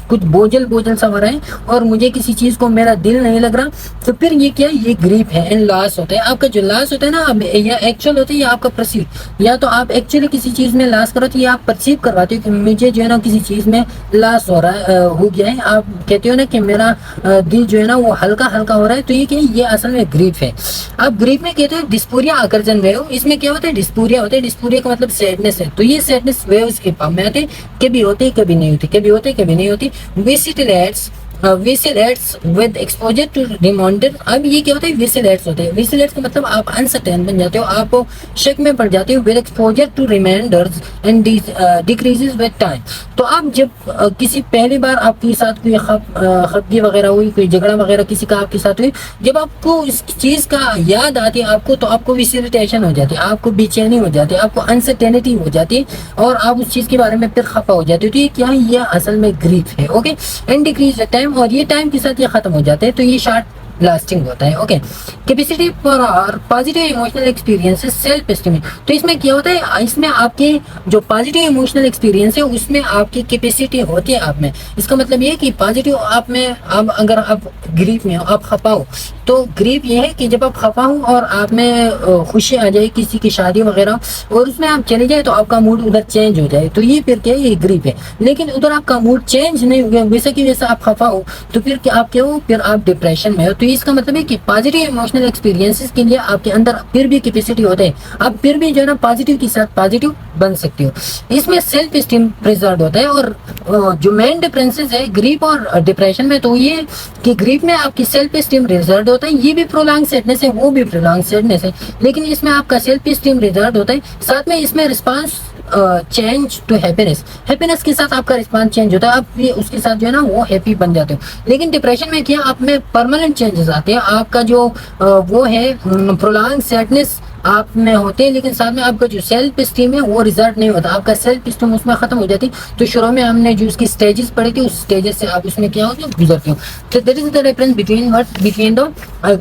कुछ बोझल सा हो रहा है और मुझे किसी चीज को मेरा दिल नहीं लग रहा, तो फिर ये क्या है, ये ग्रीफ है। एंड लॉस होता है, आपका जो लॉस होता है ना, अब या एक्चुअल होता है या आपका परसीव, या तो आप एक्चुअली किसी चीज में लॉस करो तो ये आप परसीव करवाते हो कि मुझे जो है ना किसी चीज में लॉस हो रहा है, हो गया है। आप कहते हो ना कि मेरा दिल जो है ना वो हल्का हल्का हो रहा है, तो ये क्या है, ये असल में ग्रीफ है। अब ग्रीफ में कहते हैं डिस्पोरिया आकर्षण वेव। इसमें क्या होता है, डिस्पोरिया होता है। डिस्पोरिया का मतलब सैडनेस है, तो ये सैडनेस वेव्स के फॉर्म में आते हैं, कभी होती कभी नहीं होती, कभी होती कभी नहीं होती। विसिलेट्स विद एक्सपोजर टू रिमाइंडर। अब ये क्या होता है, विसिलेट्स होते हैं। विसिलेट्स का मतलब आप अनसर्टेन बन जाते हो, आप शक में पड़ जाते हो। With exposure to reminders and decreases with time. तो आप जब किसी पहली बार आपके साथ कोई खफगी वगैरह हुई, कोई झगड़ा वगैरह किसी का आपके साथ हुई, जब आपको इस चीज का याद आती है आपको, तो आपको विसिलेटेशन हो जाती है, आपको बेचैनी हो जाती है, आपको अनसर्टेनिटी हो जाती है और आप उस चीज के बारे में फिर खफा हो जाते हो। तो ये क्या है, ये असल में ग्रीफ है। Okay, and decrease the time, और ये टाइम के साथ ये खत्म हो जाते हैं, तो ये शॉर्ट लास्टिंग होता है। Okay, capacity for positive emotional experiences self esteem. तो इसमें क्या होता है, इसमें आपके जो पॉजिटिव इमोशनल एक्सपीरियंस है उसमें आपकी कैपेसिटी होती है आप में। इसका मतलब ये कि पॉजिटिव आप में, अब अगर आप ग्रीफ में हो, आप खफा हो, तो ग्रीफ ये है कि जब आप खफा हो और आप में खुशी आ जाए किसी की शादी वगैरह और उसमें आप चले जाए, तो आपका मूड उधर चेंज हो जाए, तो ये फिर क्या है, ये ग्रीफ है। लेकिन उधर आपका मूड चेंज नहीं हो गया, वैसे की वैसे आप खफा हो, तो फिर क्या आप क्या हो, फिर आप डिप्रेशन में हो। तो इसका मतलब है कि पॉजिटिव इमोशनल एक्सपीरियंसेस के लिए आपके अंदर फिर भी कैपेसिटी होते हैं, आप फिर भी जो है ना पॉजिटिव के साथ पॉजिटिव बन सकते हो। इसमें सेल्फ एस्टीम प्रिजर्व होता है। और जो मेन डिफरेंसेस है ग्रीफ और डिप्रेशन में, तो ये कि ग्रीफ में आपकी सेल्फ एस्टीम रिजर्व होता है, ये भी प्रोलॉन्ग सैडनेस है, वो भी प्रोलॉन्ग सैडनेस है, लेकिन इसमें आपका सेल्फ एस्टीम रिजर्व होता है। साथ में इसमें response change to happiness, happiness के साथ आपका रिस्पांस चेंज होता है, आप ये उसके साथ जो है ना वो हैप्पी बन जाते हो। लेकिन डिप्रेशन में क्या, आप में परमानेंट चेंजेस आते हैं, आपका जो वो है प्रोलॉन्ग सैडनेस आप में होते हैं, लेकिन साथ में आपका जो सेल्फ एस्टीम है वो रिजल्ट नहीं होता, आपका सेल्फ एस्टीम उसमें खत्म हो जाती। तो शुरू में हमने जो उसकी स्टेजेस पढ़ी थी, उस स्टेजेस से आप उसमें क्या होते हो, गुजरते हो। तो that is the difference between the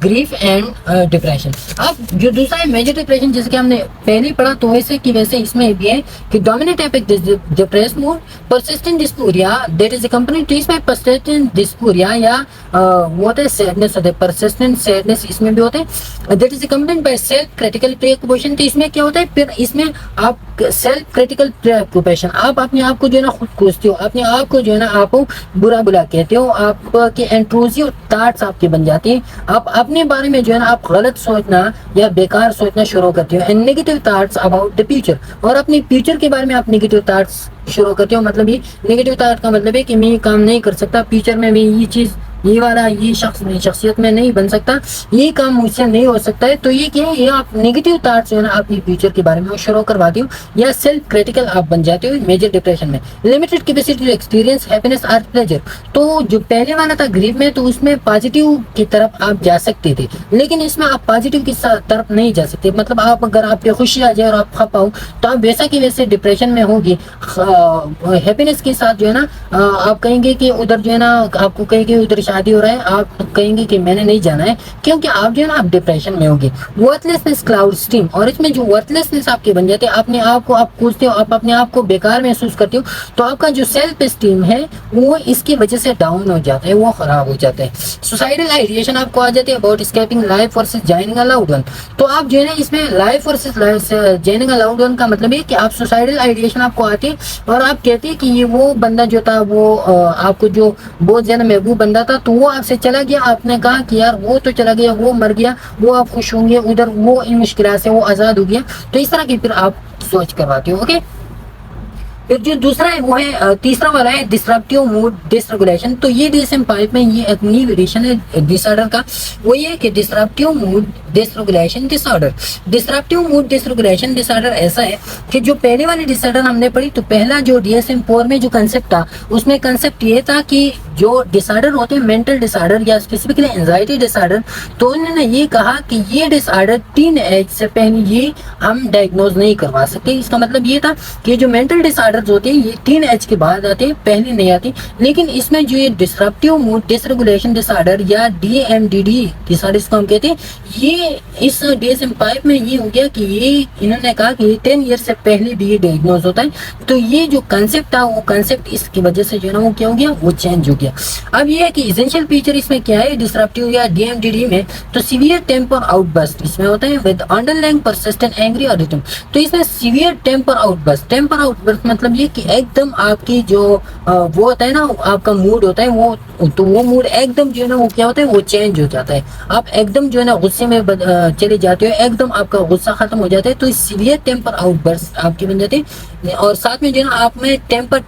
grief and depression. अब जो दूसरा है मेजर डिप्रेशन, जैसे कि हमने पहले पढ़ा, तो वैसे की वैसे इसमें भी है कि dominant effect depress mood, persistent dysphoria that is accompanied. तो इसमें परसिस्टेंट डिस्पोरिया या वो होता है सैडनेस होता है, परसिस्टेंट सैडनेस इसमें भी होते हैं। That is accompanied by self critical प्रीऑक्यूपेशन। तो इसमें क्या होता है, फिर इसमें आप सेल्फ क्रिटिकल प्रीऑक्यूपेशन, आप अपने आप को जो है ना खुद कोसते हो, अपने आप को जो है ना आप बुरा कहते हो, आपके इंट्रूसिव थॉट्स आपके बन जाते हैं, आप अपने बारे में जो है ना आप गलत सोचना या बेकार सोचना शुरू करते हो। And negative thoughts about the future, और अपने फ्यूचर के बारे में आप नेगेटिव थॉट्स शुरू करते हो। मतलब ये नेगेटिव थॉट का मतलब है कि मैं ये काम नहीं कर सकता, फ्यूचर में मैं ये चीज, ये वाला, ये शख्सियत में नहीं बन सकता, ये काम मुझसे नहीं हो सकता है। तो ये क्या है, ये आप नेगेटिव थॉट्स जो है ना अपनी फ्यूचर के बारे में शुरू करवाते हो, या सेल्फ क्रिटिकल आप बन जाते हो मेजर डिप्रेशन में। Limited capacity to experience happiness और प्लेजर। तो जो पहले वाला था ग्रीफ में, तो उसमें पॉजिटिव की तरफ आप जा सकते थे, लेकिन इसमें आप पॉजिटिव की तरफ नहीं जा सकते। मतलब आप अगर आपकी खुशी आ जाए और आप खपा हो, तो आप वैसा की वैसे डिप्रेशन में होगी। हैप्पीनेस के साथ जो है ना आप कहेंगे कि उधर जो है ना, आपको कहेंगे उधर शादी हो रहा है, आप कहेंगे कि मैंने नहीं जाना है, क्योंकि आप जो है ना आप डिप्रेशन में होगे। वर्थलेसनेस क्लाउड स्टीम, और इसमें जो वर्थलेसनेस आपके बन जाते हैं, अपने आप को आप पूछते हो, आप अपने आप को बेकार महसूस करते हो, तो आपका जो सेल्फ एस्टीम है वो इसकी वजह से डाउन हो जाता है, वो खराब हो जाता है। सुसाइडल आइडिएशन आपको आ जाती है, about escaping life versus joining a loved one. तो आप जो है ना इसमें life versus joining a loved one का मतलब है कि आप सुसाइडल आइडिएशन आपको आती और आप कहते हैं कि ये वो बंदा जो था वो आपको जो बहुत ज्यादा महबूब बंदा था, तो वो आपसे चला गया, आपने कहा कि यार वो तो चला गया, वो मर गया, वो आप खुश होंगे, उधर वो इन मुश्किल से वो आज़ाद हो गया, तो इस तरह की फिर आप सोच करवाते हो। ओके, फिर जो दूसरा है वो है तीसरा वाला है डिसरप्टिव मूड डिसरेगुलेशन। तो ये DSM-5 में ये एक न्यू वेरिएशन है डिसऑर्डर का, वो ये है कि disruptive mood dysregulation disorder. Disruptive mood dysregulation disorder ऐसा है कि जो पहले वाली डिसऑर्डर हमने पढ़ी, तो पहला जो DSM-4 में जो कंसेप्ट था, उसमें कंसेप्ट ये था कि जो डिसऑर्डर होते हैं मेंटल डिसऑर्डर या स्पेसिफिकली एंजाइटी डिसऑर्डर, तो उन्होंने ये कहा कि ये डिसऑर्डर टीन एज से पहले ये हम डायग्नोज नहीं करवा सकते। इसका मतलब ये था कि जो मेंटल डिसऑर्डर्स होते हैं ये टीन एज के बाद आते हैं, पहले नहीं आते। लेकिन इसमें जो ये डिसरप्टिव मूड डिसरेगुलेशन डिसऑर्डर या DMDD डिसऑर्डर इसको हम कहते हैं, ये इस DSM-5 में ये हो गया कि ये इन्होंने कहा कि 10 ईयर से पहले भी ये डायग्नोज होता है। तो ये जो कंसेप्ट था वो कंसेप्ट इसकी वजह से जो है ना वो क्या हो गया, वो चेंज हो गया। अब ये है कि एसेंशियल फीचर इसमें क्या है डिसरप्टिव या DMDD में, तो सीवियर टेम्पर आउटबर्स्ट इसमें होता है विद अंडरलाइंग परसिस्टेंट एंग्री और रिटर्न। तो इसमें सीवियर टेम्पर आउटबर्स्ट मतलब ये कि एकदम आपकी जो वो होता है ना, आपका मूड होता है वो, तो वो मूड एकदम जो है ना वो क्या होता है, वो चेंज हो जाता है। आप एकदम जो है ना गुस्से में चले जाते हो, एकदम आपका गुस्सा खत्म हो जाता है, तो सीवियर टेम्पर आउटबर्स्ट आपकी बन जाती है। और साथ में जो है ना आप में टेम्पर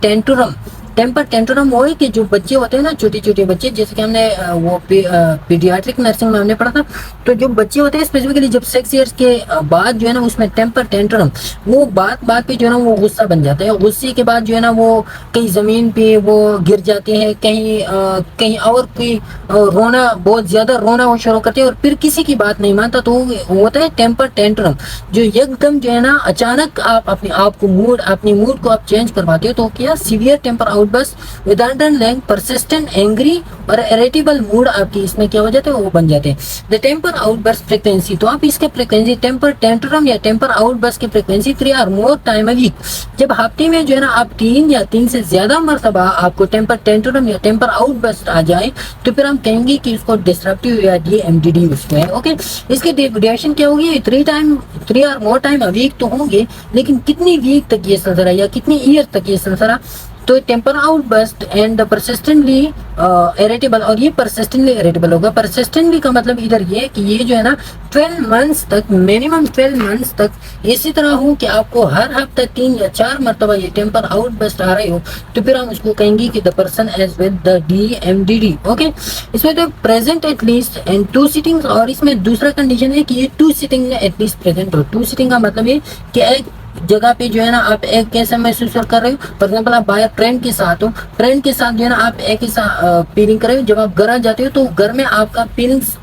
टेंट्रम वो है कि जो बच्चे होते हैं ना, छोटे छोटे बच्चे, जैसे कि हमने वो पीडियाट्रिक नर्सिंग में हमने पढ़ा था, तो जो बच्चे होते हैं स्पेसिफिकली जब 6 ईयर्स के बाद जो है ना उसमें टेम्पर टेंट्रम, वो बात पे जो है ना वो गुस्सा बन जाता है। गुस्से के बाद जो है ना वो कहीं जमीन पे वो गिर जाते हैं, कहीं और कोई रोना, बहुत ज्यादा रोना वो शुरू करते हैं और फिर किसी की बात नहीं मानता, तो वो होता है टेम्पर टेंट्रम। जो एकदम जो है ना अचानक आप अपनी मूड को आप चेंज करवाते हो, तो क्या severe temper outburst with underlying persistent angry और इरिटेबल मूड आपकी इसमें क्या हो जाते हैं, वो बन जाते हैं। द टेम्पर आउटबर्स्ट फ्रीक्वेंसी, तो आप इसके फ्रीक्वेंसी टेम्पर टेंट्रम या टेम्पर आउटबर्स्ट की फ्रीक्वेंसी 3 और मोर टाइम अ वीक, जब हफ्ते में जो है ना आप 3 या 3 से ज्यादा मरतबा आपको टेम्पर टेंट्रम या टेम्पर आउटबर्स्ट आ जाए, तो फिर हम कहेंगे कि इसको डिसरप्टिव या DMDD उसको है। ओके, इसकी ड्यूरेशन क्या होगी, 3 और मोर टाइम अ वीक तो होंगे, लेकिन कितनी वीक तक ये सिलसिला या कितनी ईयर तक ये सिलसिला, तो temper outburst and persistently irritable, और ये परसिस्टेंटली इरिटेबल होगा। परसिस्टेंटली का मतलब इधर ये है कि ये जो है ना 12 मंथ्स तक, मिनिमम 12 मंथ्स तक इसी तरह हो कि आपको हर हफ्ते 3 या 4 मरतबा ये टेम्पर आउटबर्स्ट आ रहे हो, तो फिर हम उसको कहेंगे कि the person age with the DMDD। Okay, इसमें तो प्रेजेंट एटलीस्ट एंड 2 सिटिंग्स, और इसमें दूसरा कंडीशन है कि ये 2 सिटिंग में एटलीस्ट प्रेजेंट हो। 2 सिटिंग का मतलब ये कि एक जगह पे जो है ना आप एक कैसे महसूस कर रहे हो, फॉर एग्जाम्पल आप बाहर फ्रेंड के साथ हो, फ्रेंड के साथ जो है ना आप एक ही फीलिंग कर रहे हो, जब आप घर आ जाते हो तो घर में आपका फीलिंग्स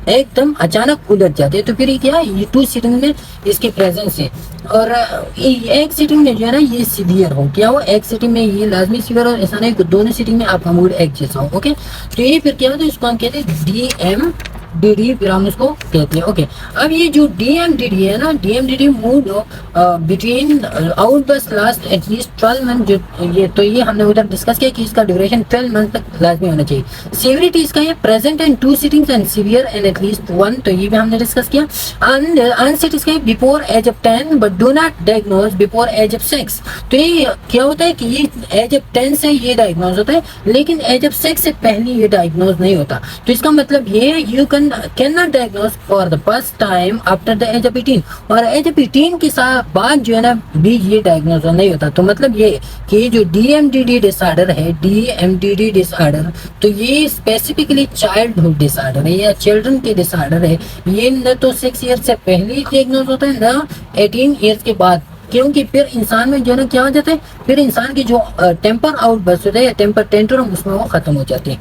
एकदम अचानक उलझ जाते हैं, तो फिर क्या है, ये 2 सिटिंग में इसकी प्रेजेंस है। और एक सिटिंग में जो है ना ये सीवियर हो, क्या हो, एक सिटिंग में ये लाजमी सीवियर हो, ऐसा नहीं कि दोनों सिटिंग में आपका मूड एक जैसा हो। ओके, तो ये फिर क्या होता है, इसको हम कहते हैं DMDD, फिर हम उसको कहते हैं। ओके, अब ये जो DMDD है ना, DMDD mood between outburst last at least 12 month, जो ये तो ये हमने उधर डिस्कस किया कि इसका ड्यूरेशन 12 मंथ तक लाजमी होना चाहिए। सीवियरिटी इसका ये present in 2 sittings and severe and at least 1, तो ये भी हमने डिस्कस किया। एंड अनसेट इसका before age of 10 but do not diagnose before age of 6। तो ये क्या होता है कि ये एज ऑफ 10 से ये डायग्नोज होता है, लेकिन एज ऑफ 6 से पहले ये डायग्नोज नहीं होता। तो इसका मतलब ये you can not diagnose for the first time after the age of 18, और एज ऑफ 18 के साथ बाद जो है ना भी ये डायग्नोज नहीं होता। तो मतलब ये कि जो DMDD डिसऑर्डर है, DMDD डिसऑर्डर, तो ये स्पेसिफिकली चाइल्डहुड डिसऑर्डर है या चिल्ड्रन के डिसऑर्डर है। ये न तो 6 ईयर से पहले डायग्नोज होता है, न 18 ईयर्स के बाद, क्योंकि फिर इंसान में जो है ना क्या हो जाता है, फिर इंसान की जो टेम्पर आउटबर्स्ट होता है या टेम्पर टेंट्रम, उसमें वो खत्म हो जाते हैं।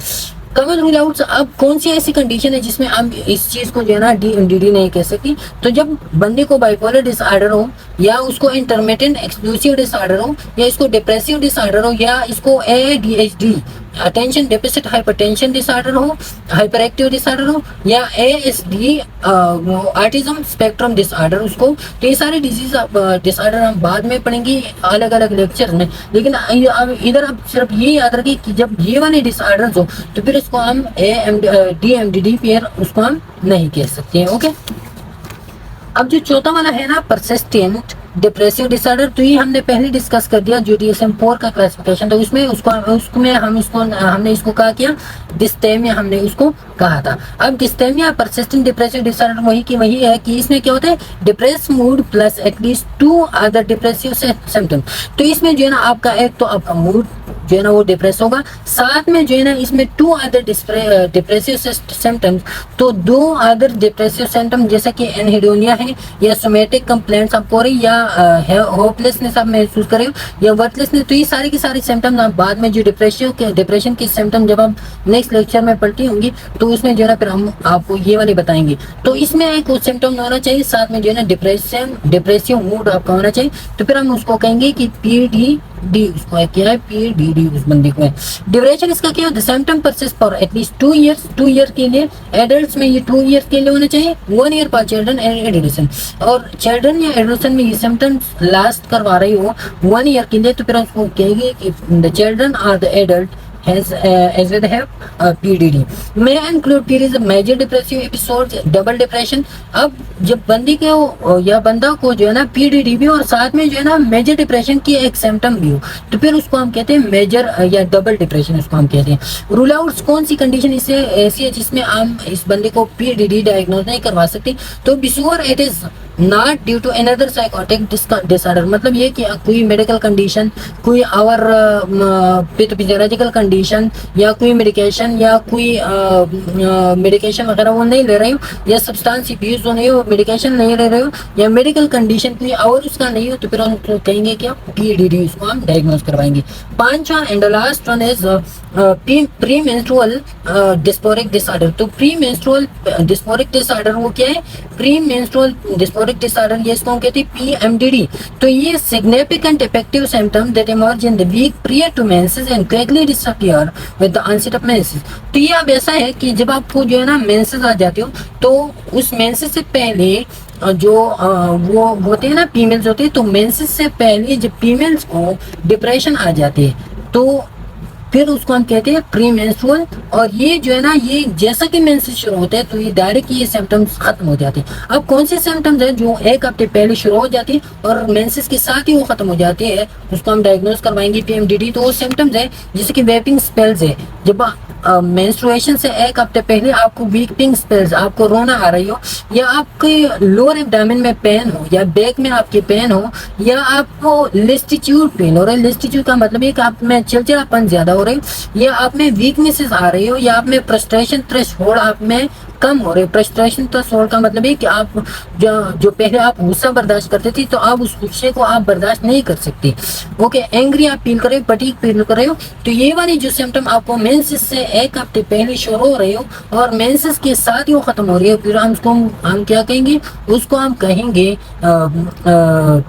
कमन रूल आउट, अब कौन सी ऐसी कंडीशन है जिसमें हम इस चीज को जो है ना DMDD नहीं कह सकती, तो जब बंदे को बाइपोलर डिसऑर्डर हो, या उसको इंटरमिटेंट एक्सक्लूसिव डिसऑर्डर हो, या इसको डिप्रेसिव डिसऑर्डर हो, या इसको ADHD attention deficit hypertension disorder हो, हाइपर एक्टिव डिसऑर्डर हो, या ASD ऑटिज्म स्पेक्ट्रम डिसऑर्डर उसको, तो ये सारे डिजीज डिसऑर्डर हम बाद में पढ़ेंगे अलग अलग लेक्चर में। लेकिन इधर अब सिर्फ ये याद रखिए कि जब ये वाले डिसऑर्डर्स हो, तो फिर इसको हम DMDD फिर उसको हम नहीं कह सकते हैं। ओके, अब जो चौथा वाला है ना, परसिस्टेंट डिप्रेसिव डिसऑर्डर, तो ये हमने पहले डिस्कस कर दिया जो DSM-4 का क्लासिफिकेशन, तो उसमें हमने इसको कहा क्या, डिस्थेमिया हमने उसको कहा था। अब डिस्थेमिया परसिस्टेंट डिप्रेसिव डिसऑर्डर वही की वही है कि इसमें क्या होता है, depress mood plus at least 2 other depressive symptom. तो इसमें जो है ना आपका एक तो आपका मूड जो है ना वो डिप्रेस होगा, साथ में जो है ना इसमें 2 अदर डिप्रेसिव सिम्टम्स, तो 2 अदर डिप्रेसिव सिम्टम जैसे कि एनहेडोनिया है या सोमेटिक कंप्लेंट्स आपको हो रही, या होपलेसनेस आप महसूस कर रहे हो या वर्थलेसनेस, तो ये सारे के सारे सिम्टम्स आप बाद में जो डिप्रेशन के सिम्टम जब आप नेक्स्ट लेक्चर में पढ़ती होंगी तो उसमें जो है ना फिर हम आपको ये वाले बताएंगे। तो इसमें एक सिम्टम होना चाहिए, साथ में जो है ना डिप्रेसिव मूड आपका होना चाहिए, तो फिर हम उसको कहेंगे कि PDD, उसको क्या है PDD उस बंदे को है। ड्यूरेशन इसका क्या है, symptom persist for at least 2 years, 2 year के लिए एडल्ट्स में ये 2 ईयर के लिए होना चाहिए, 1 year for children and adolescent. और चिल्ड्रन या एडोलेसेंट में ये सिम्टम्स लास्ट करवा रही हो 1 ईयर के लिए, तो फिर उसको कहेंगे कि द चिल्ड्रन और the adult as well have PDD may include periods of major depressive episodes, double depression. अब जब बंदी के या बंदा को जो है ना PDD भी और साथ में जो है ना मेजर डिप्रेशन की एक सिम्टम भी हो, तो फिर उसको हम कहते हैं मेजर या डबल डिप्रेशन उसको हम कहते हैं। रूल आउट कौन सी कंडीशन इससे ऐसी है जिसमें हम इस बंदे को PDD डायग्नोज नहीं करवा सकते, तो before it is not due to another psychotic disorder, मतलब ये कि कोई मेडिकल कंडीशन, कोई और पैथोफिजियोलॉजिकल कंडीशन या कोई मेडिकेशन या कोई मेडिकेशन वगैरह वो नहीं ले रहे हो, या सब्सटेंस यूज नहीं हो, मेडिकेशन नहीं ले रहे हो, या मेडिकल कंडीशन कोई और उसका नहीं हो, तो फिर हम कहेंगे क्या PDD, उसको हम डायग्नोज करवाएंगे। पांचवा and last one is pre menstrual dysphoric disorder. तो प्री मेंस्ट्रुअल डिस्फोरिक डिसऑर्डर वो क्या है, प्री मेंस्ट्रुअल डिस्फोरिक डिसऑर्डर, ये इसको हम कहते हैं PMDD। तो ये significant effective symptom that emerge in the week prior to menses and quickly disappear with the onset of menses. तो ये अब ऐसा है कि जब आपको जो है ना मेंसेस आ जाते हो, तो उस मेंसेस से पहले जो वो होते हैं ना फीमेल्स होते हैं, तो मेंसेस से पहले जब फीमेल्स को डिप्रेशन आ जाते हैं तो फिर उसको हम कहते हैं प्री मेंस्ट्रुअल। और ये जो है ना ये जैसा कि मेंसेस शुरू होते हैं तो ये डायरेक्ट ये सिम्टम्स खत्म हो जाते हैं। अब कौन से सिम्टम्स हैं जो 1 हफ्ते पहले शुरू हो जाती है और मेंसेस के साथ ही वो खत्म हो जाती है, उसको हम डायग्नोज करवाएंगे PMDD। तो वो सिम्टम्स है जैसे कि वेपिंग स्पेल्स है, जब मेंस्ट्रुएशन से 1 हफ्ते पहले आपको वीपिंग स्पेल्स, आपको रोना आ रही हो, या आपके लोअर एब्डोमेन में पेन हो, या बैक में आपके पेन हो, या आपको लिस्टिट्यूड पेन हो रहा है। लिस्टिट्यूड का मतलब है कि आप में चिड़चिड़ापन ज्यादा हो रही हो, या आप में वीकनेसेस आ रही हो, या आप में फ्रस्ट्रेशन थ्रेशोल्ड आप में कम हो रहे। फ्रस्ट्रेशन थ्रेशोल्ड का मतलब है कि आप जो पहले आप गुस्सा बर्दाश्त करते थे तो आप उस गुस्से को आप बर्दाश्त नहीं कर सकते। ओके, एंग्री आप फील कर रहे हो, फटीग फील कर रहे हो, तो ये वाली जो सिम्टम आपको मेंसेस से 1 हफ्ते पहले शुरू हो रहे हो और मेंसेस के साथ ही वो खत्म हो रही है, फिर हम क्या कहेंगे, उसको हम कहेंगे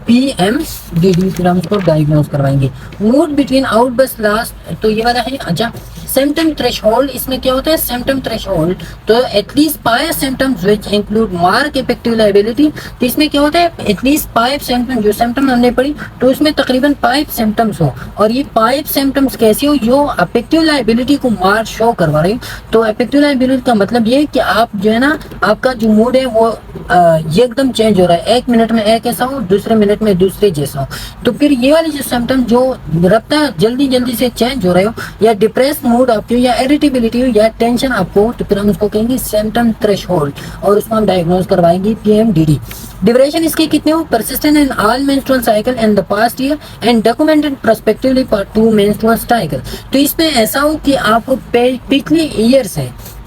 PMDD। फिर हम उसको डायग्नोज करवाएंगे। मूड बिटवीन आउटबर्स्ट लास्ट, तो ये वाला है। अच्छा, सिम्टम थ्रेशोल्ड, इसमें क्या होता है सिम्टम थ्रेशोल्ड, तो at least 5 symptoms which include mark effective liability. तो इसमें क्या होता है एटलीस्ट 5 सिम्टम, जो सिम्टम हमने पढ़ी तो उसमें तकरीबन 5 सिम्टम्स हो, और ये 5 सिम्टम्स कैसे हो, जो अफेक्टिव लायबिलिटी को मार्क शो करवा रही हो। तो अफेक्टिव लायबिलिटी का मतलब ये कि आप जो है ना आपका जो मूड है वो एकदम चेंज हो रहा है, 1 मिनट में एक ऐसा हो, दूसरे मिनट में दूसरे जैसा हो। तो फिर ये वाली जो सिम्टम जो रफ्तार जल्दी से चेंज हो रहे हो, या डिप्रेस मूड आपको, या इरिटेबिलिटी हो, या टेंशन आपको, तो फिर हम उसको कहेंगे सिम्टम थ्रेशोल्ड, और उसको हम डायग्नोज करवाएंगे PMDD। ड्यूरेशन इसके कितने हो, persistent in all menstrual cycle in the past year and documented prospectively for 2 menstrual cycle. तो इसमें ऐसा हो कि आपको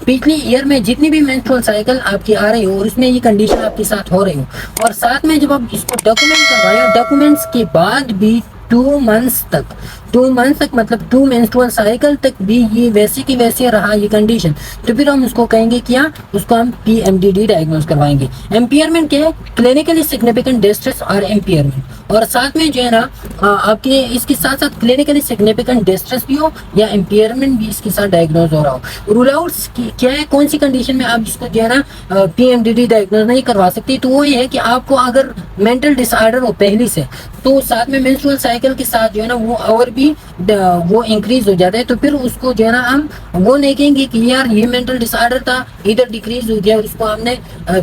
पिछले ईयर में जितनी भी मेंस्ट्रुअल साइकिल आपकी आ रही हो और उसमें ये कंडीशन आपके साथ हो रही हो, और साथ में जब आप इसको डॉक्यूमेंट करवाए, डॉक्यूमेंट्स के बाद भी 2 मंथ्स तक मतलब 2 मेंस्ट्रुअल साइकिल तक भी ये वैसे की वैसे रहा ये कंडीशन, तो फिर हम उसको कहेंगे क्या, उसको हम PMDD डायग्नोज करवाएंगे। एम्पियरमेंट क्या है, क्लिनिकली सिग्निफिकेंट डिस्ट्रेस और एम्पियरमेंट, और साथ में जो है ना आपके इसके साथ साथ क्लिनिकली सिग्निफिकेंट डिस्ट्रेस भी हो या एम्पियरमेंट भी इसके साथ डायग्नोज हो रहा हो। रूल आउट्स क्या है, कौन सी कंडीशन में आप इसको जो है ना PMDD डायग्नोज नहीं करवा सकती, तो वो ये है कि आपको अगर मेंटल डिसऑर्डर हो पहले से, तो साथ में मेंस्ट्रुअल साइकिल के साथ जो है ना वो और भी वो इंक्रीज हो जाता है, तो फिर उसको जो है ना हम वो नहीं कहेंगे कि यार ये मेंटल डिसऑर्डर था, इधर डिक्रीज हो गया, उसको हमने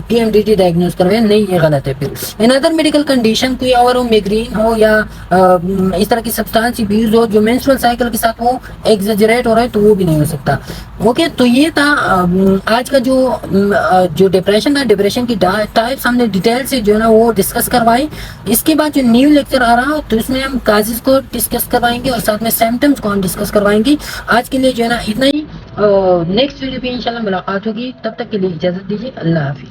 PMDD डायग्नोज करवाया, नहीं ये गलत है। फिर इन अदर मेडिकल कंडीशन कोई और हो, माइग्रेन हो या इस तरह की सब्सटेंस यूज हो जो मेंस्ट्रुअल साइकिल के साथ वो एग्जेजरेट हो रहा है, तो वो भी नहीं हो सकता। ओके, तो ये था आज का जो डिप्रेशन था, डिप्रेशन की टाइप्स हमने डिटेल से जो है ना वो डिस्कस करवाई। इसके बाद जो न्यू लेक्चर आ रहा है तो इसमें हम काजेस को डिस्कस करवाएंगे और साथ में सिम्टम्स को हम डिस्कस करवाएंगे। आज के लिए जो है ना इतना ही, नेक्स्ट वीडियो पे इंशाल्लाह मुलाकात होगी, तब तक के लिए इजाजत दीजिए, अल्लाह हाफिज।